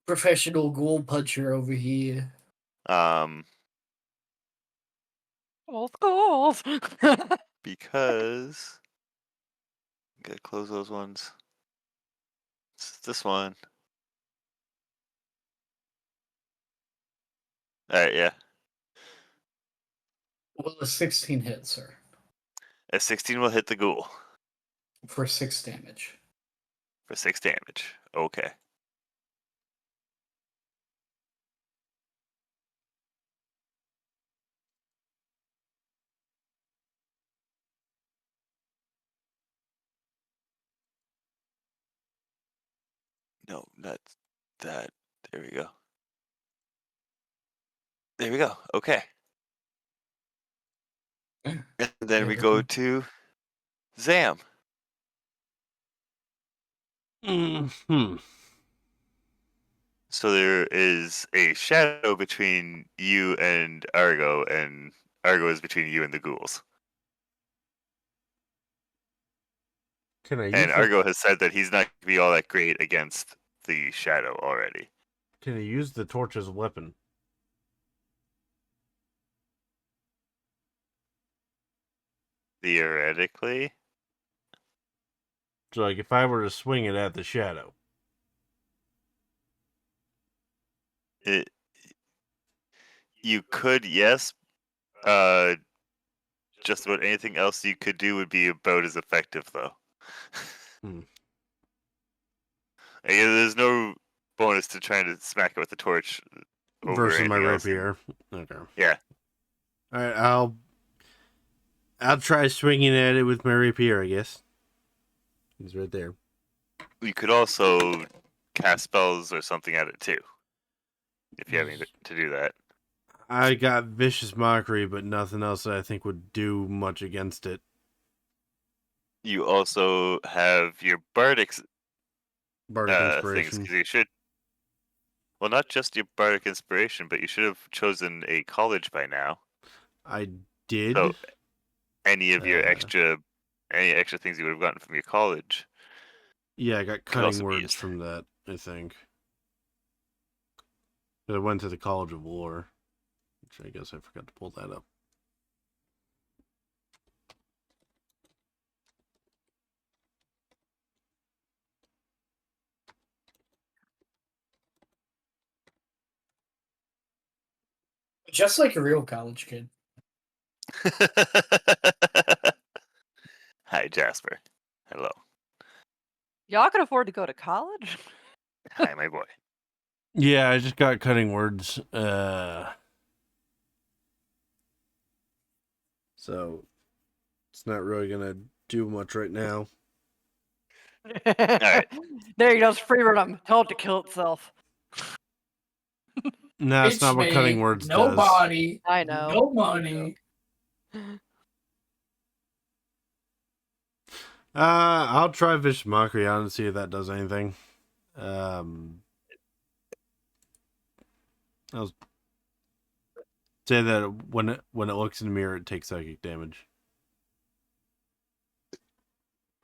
Professional ghoul puncher over here. All schools. Because gotta close those ones. It's this one. Alright, yeah. Well, a 16 hit, sir. A 16 will hit the ghoul For 6 damage. for 6 damage. Okay. No, not that. There we go. There we go. Okay. And then we go to Zam. Hmm. So there is a shadow between you and Argo is between you and the ghouls. Can I And use Argo has said that he's not going to be all that great against the shadow already. Can I use the torch as a weapon? Theoretically. So, like, if I were to swing it at the shadow. You could, yes. Just about anything else you could do would be about as effective, though. There's no bonus to trying to smack it with the torch over Versus my anything else. rapier. Okay. Yeah. All right, I'll try swinging at it with my rapier, I guess. He's right there. You could also cast spells or something at it too, if you have any to do that. I got Vicious Mockery, but nothing else that I think would do much against it. You also have your Bardic Bardic things, Inspiration. because you should. Well, not just your Bardic Inspiration, but you should have chosen a college by now. I did. So, any of your any extra things you would have gotten from your college. Yeah, I got cutting words from that, I think. I went to the College of War, which I guess I forgot to pull that up. Just like a real college kid. Hi, Jasper. Hello. Y'all can afford to go to college? Hi, my boy. Yeah, I just got cutting words. So it's not really gonna do much right now. Alright. There you go, free run. Tell it to kill itself. No, that's not what cutting words no does. Body, I know. no money. I'll try Vicious Mockery out and see if that does anything. I'll say that when it looks in the mirror, it takes psychic damage.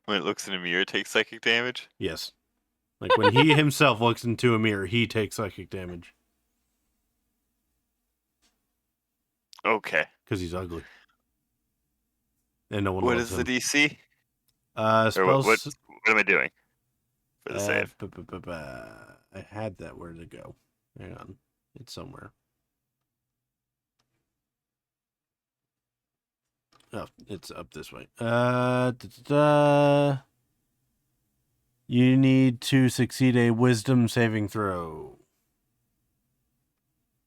When it looks in a mirror, it takes psychic damage? Yes. Like when he himself looks into a mirror, he takes psychic damage. Okay. Because he's ugly. And no one What loves is him. the DC? Spells... What am I doing for the save? I had that. Where did it go? Hang on. It's somewhere. Oh, it's up this way. You need to succeed a wisdom saving throw.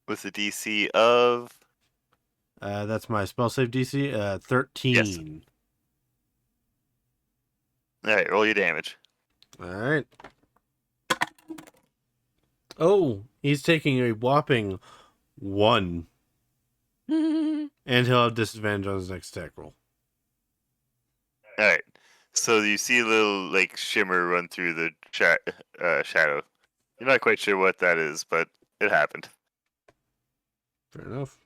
With the DC of... That's my spell save DC. 13. Yes. Alright, roll your damage. Alright. Oh, he's taking a whopping 1. And he'll have disadvantage on his next attack roll. Alright. So you see a little, like, shimmer run through the shadow. You're not quite sure what that is, but it happened. Fair enough.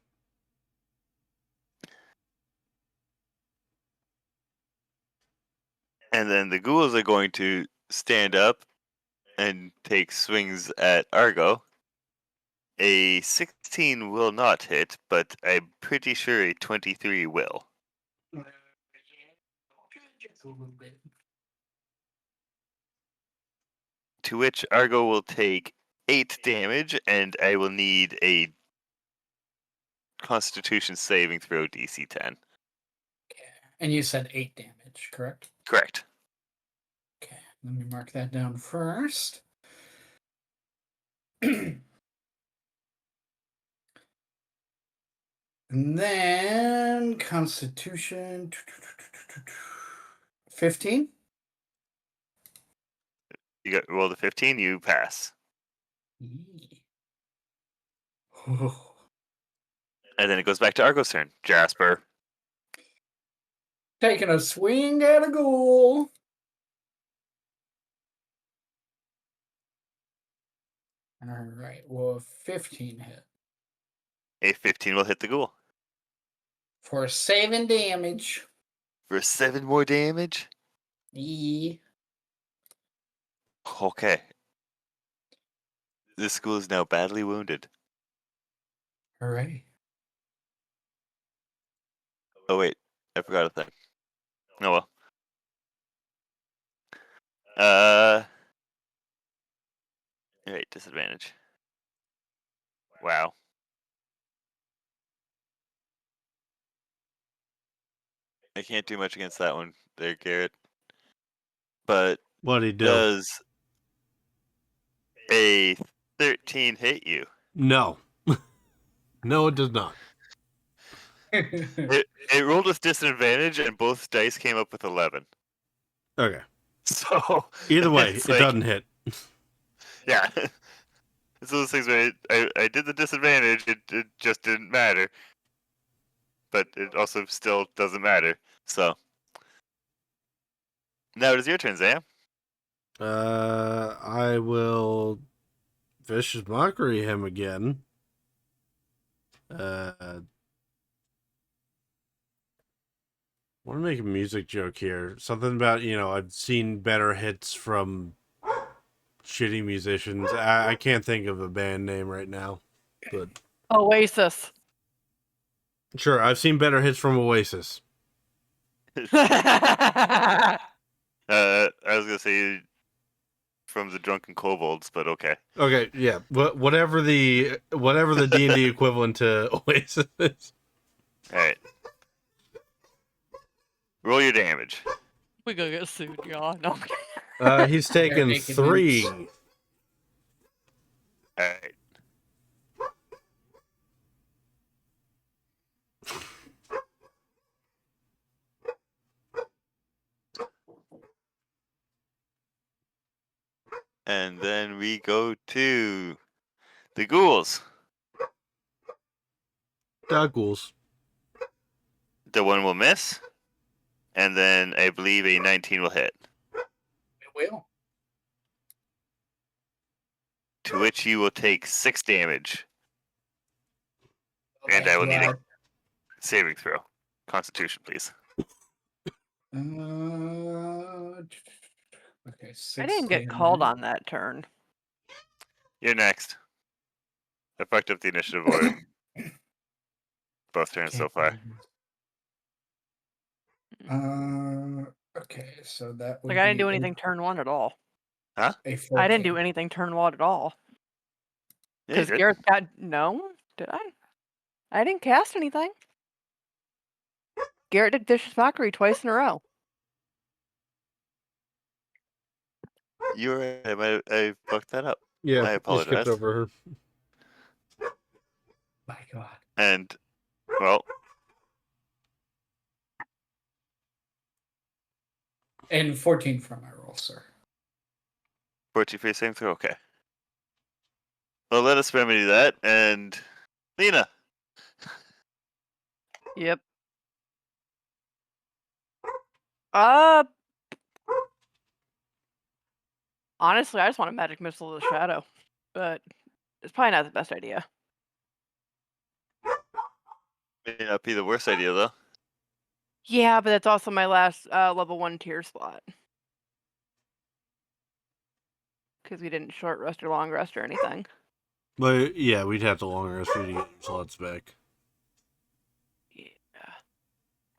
And then the ghouls are going to stand up and take swings at Argo. A 16 will not hit, but I'm pretty sure a 23 will. Just a little bit. To which Argo will take 8 damage, and I will need a Constitution saving throw DC 10. Okay. And you said 8 damage, correct? Correct. Okay, let me mark that down first. And then Constitution 15. You got roll the 15, you pass. And then it goes back to Argo's turn. Jasper. Taking a swing at a ghoul. All right. Well, 15 hit A 15 will hit the ghoul. for 7 damage. For 7 more damage? E. Okay. This ghoul is now badly wounded. All right. Oh, wait. I forgot a thing. Oh, well. Wait, disadvantage. Wow. I can't do much against that one there, Garrett. But What'd he do? does a 13 hit you? No. No, it does not. It rolled with disadvantage, and both dice came up with 11. Okay. So Either way, it's it like- doesn't hit. Yeah. It's those things where I did the disadvantage, it just didn't matter. But it also still doesn't matter. So now it is your turn, Zam. I will vicious mockery him again. Want to make a music joke here. Something about, I've seen better hits from shitty musicians. I can't think of a band name right now, but Oasis. sure, I've seen better hits from Oasis. I was gonna say from the Drunken Kobolds, but okay. Okay, yeah, whatever the D&D equivalent to Oasis is. All right. Roll your damage. We gonna get sued, y'all. No. He's taken Naked 3. Boots. All right. And then we go to the ghouls. Ghouls. The one will miss, and then I believe a 19 will hit. It will. To which you will take 6 damage, Oh, and I will need a God. saving throw. Constitution, please. Okay, 6 I didn't get called damage. on that turn. You're next. I fucked up the initiative order. Both turns so far. Okay, so that would Like, I didn't be do anything turn 1 at all. Huh? A I didn't do 14. anything turn 1 at all. Yeah, you Because did. Gareth got... No? Did I? I didn't cast anything. Garrett did Vicious Mockery twice in a row. You're right. I fucked that up. Yeah, I you apologize. skipped over her. My God. And, well, And 14 for my roll, sir. 14 for your saving throw? Okay. Well, let us remedy that, and Lena. Yep. Honestly, I just want a magic missile of the shadow, but it's probably not the best idea. May not be the worst idea, though. Yeah, but that's also my last level 1 tier slot. Because we didn't short rest or long rest or anything. But yeah, we'd have to long rest for you to get your slots back. Yeah.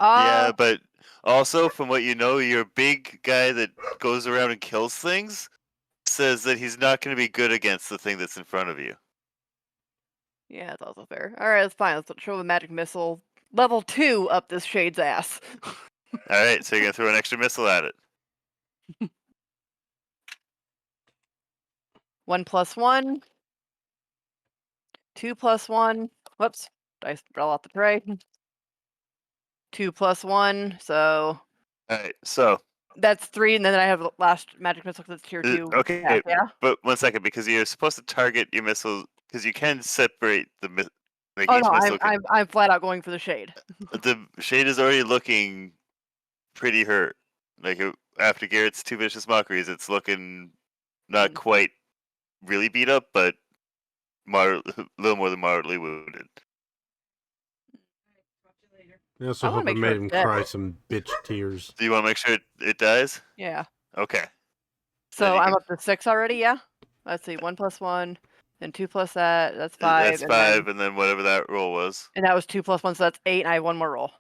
Yeah, but also, from what you know, your big guy that goes around and kills things says that he's not going to be good against the thing that's in front of you. Yeah, that's also fair. Alright, that's fine. Let's show the magic missile. Level 2 up this shade's ass. All right, so you're going to throw an extra missile at it. 1 + 1. 2 + 1. Whoops. Dice fell off the tray. 2 + 1. So All right, so that's 3, and then I have the last magic missile because it's tier 2. okay, Yeah. but 1 second, because you're supposed to target your missiles, because you can separate the like Oh each no, missile. I'm flat out going for the shade. The shade is already looking pretty hurt. Like after Garrett's 2 vicious mockeries, it's looking not quite really beat up, but a little more than moderately wounded. I also I wanna hope I make sure made it's him dead. cry some bitch tears. Do you want to make sure it dies? Yeah. Okay. So you I'm can- up to 6 already, yeah? Let's see, 1 plus 1, then 2 plus that, that's 5. That's 5, and then whatever that roll was. And that was 2 plus 1, so that's 8, and I have 1 more roll.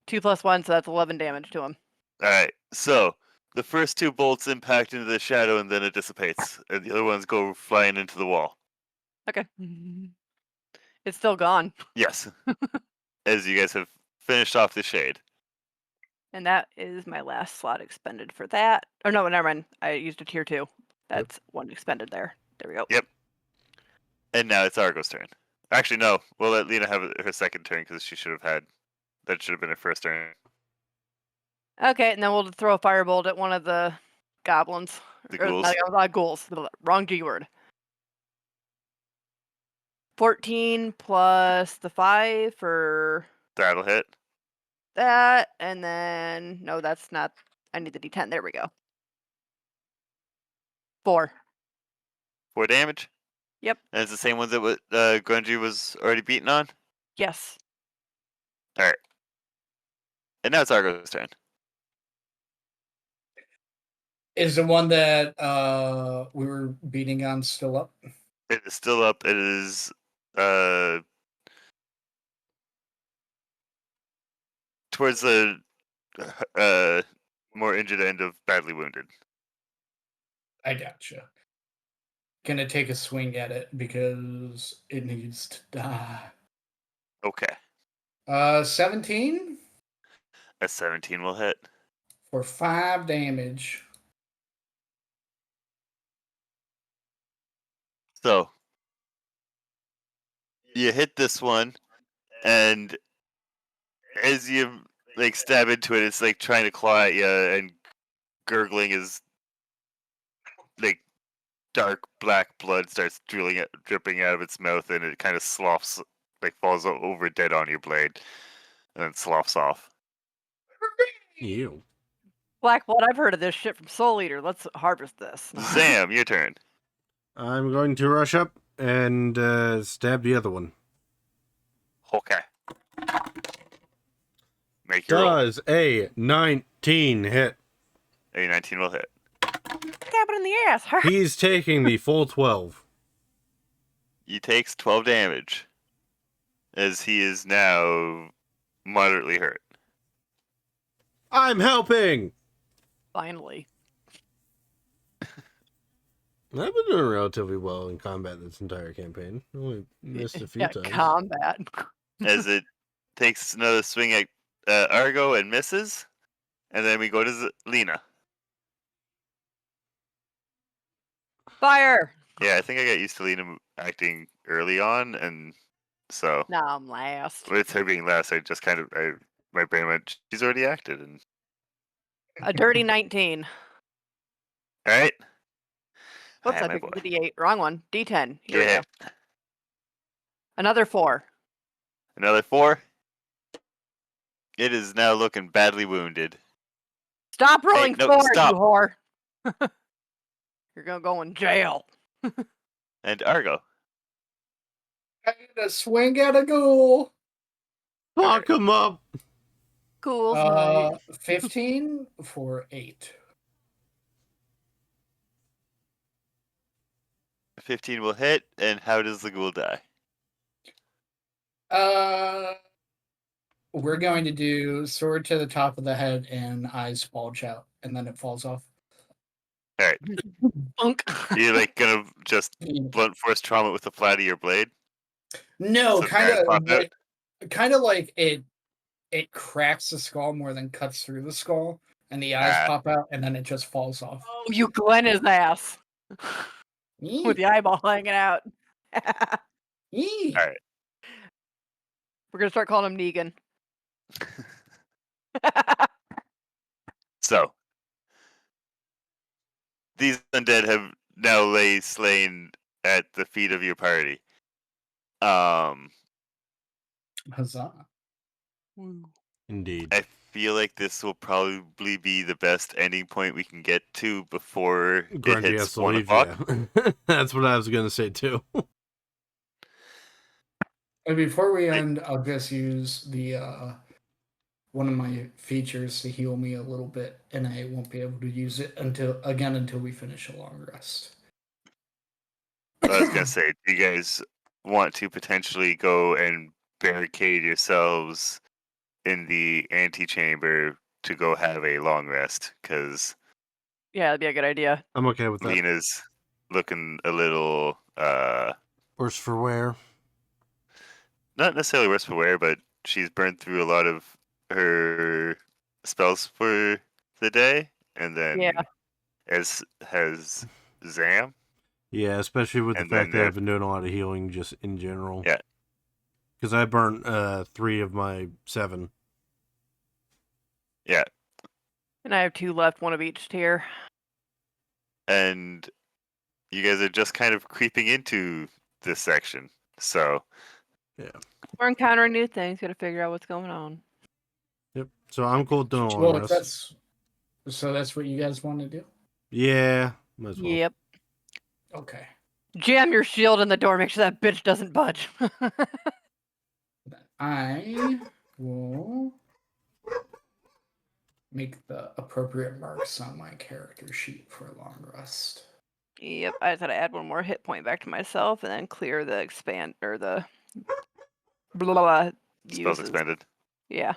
2 plus 1, so that's 11 damage to him. All right. So the first 2 bolts impact into the shadow, and then it dissipates, and the other ones go flying into the wall. Okay. It's still gone. Yes. As you guys have finished off the shade. And that is my last slot expended for that. Oh, no, never mind. I used a tier 2. That's 1 expended there. There we go. Yep. And now it's Argo's turn. Actually, no. We'll let Lena have her second turn because she should have had. That should have been her first turn. Okay, and then we'll throw a firebolt at one of the goblins. The Or ghouls. not ghouls. Wrong G word. 14 plus the 5 for That'll hit. that, and then no, that's not. I need the D10. There we go. 4. 4 damage. Yep. And it's the same ones that Grungy was already beaten on. Yes. All right. And now it's Argo's turn. Is the one that we were beating on still up? It is still up. It is towards the more injured end of badly wounded. I gotcha. Gonna take a swing at it because it needs to die. Okay. 17 A 17 will hit. for 5 damage. So you hit this one, and as you like stab into it, it's like trying to claw at you, and gurgling is like dark black blood starts dripping out of its mouth, and it kind of sloughs, like falls over dead on your blade, and then sloughs off. Ew. Black blood. I've heard of this shit from Soul Eater. Let's harvest this. Sam, your turn. I'm going to rush up and stab the other one. Okay. Make your roll. Does a 19 hit? A 19 will hit. Stab it in the ass. He's taking the full 12. He takes 12 damage, as he is now moderately hurt. I'm helping! Finally. I've been doing relatively well in combat this entire campaign. Only missed a few Yeah, times. combat. As it takes another swing at Argo and misses, and then we go to Lena. Fire. Yeah, I think I got used to Lena acting early on, and so Now I'm last. with her being last, I just kind of my brain went, she's already acted, and A dirty 19. all right. Whoops, I my picked boy. the D8. Wrong one. D10. Here we Yeah. go. Another 4. Another 4. It is now looking badly wounded. Stop rolling no, 4, stop. you whore. You're gonna go in jail. And Argo. I'm gonna swing at a ghoul. Fuck him up! Cool. Night. 15 for 8. 15 will hit, and how does the ghoul die? We're going to do sword to the top of the head and eyes bulge out, and then it falls off. All right. Bunk. You're like gonna just blunt force trauma with the flat of your blade? No, So kind guys pop out? of like it cracks the skull more than cuts through the skull, and the eyes pop out, and then it just falls off. Oh, you Glenn his ass. With the eyeball hanging out. All right. We're gonna start calling him Negan. So these undead have now lay slain at the feet of your party. Huzzah. Indeed. I feel like this will probably be the best ending point we can get to before it Grungy hits has to 1 leave, o'clock. yeah. That's what I was going to say, too. And before we end, I'll just use the one of my features to heal me a little bit, and I won't be able to use it until we finish a long rest. I was gonna say, do you guys want to potentially go and barricade yourselves in the antechamber to go have a long rest? Because Yeah, that'd be a good idea. I'm okay with that. Lena's looking a little, Worse for wear. not necessarily worse for wear, but she's burned through a lot of her spells for the day, and then Yeah. as has Zam. Yeah, especially with the And fact then that I've been doing a lot of healing just in general. Yeah. Because I burnt 3 of my 7. Yeah, And I have 2 left, 1 of each tier. and you guys are just kind of creeping into this section, so We're encountering new things. Got to figure out what's going on. Yep. So I'm cool with doing a long Well, if rest. that's what you guys want to do. Yeah, might as well. Yep. Okay. Jam your shield in the door. Make sure that bitch doesn't budge. I will make the appropriate marks on my character sheet for a long rest. Yep. I just had to add 1 more hit point back to myself, and then clear the expand or the blah blah blah spells uses. expended. Yeah.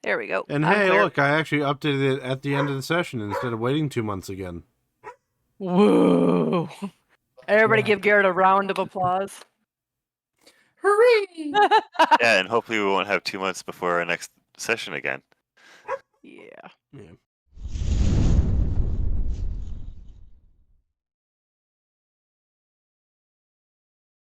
There we go. And I'm hey, clear. look, I actually updated it at the end of the session instead of waiting 2 months again. Whoa! Everybody Yeah. give Garrett a round of applause. Hooray! Yeah, and hopefully we won't have 2 months before our next session again. Yeah. Yeah.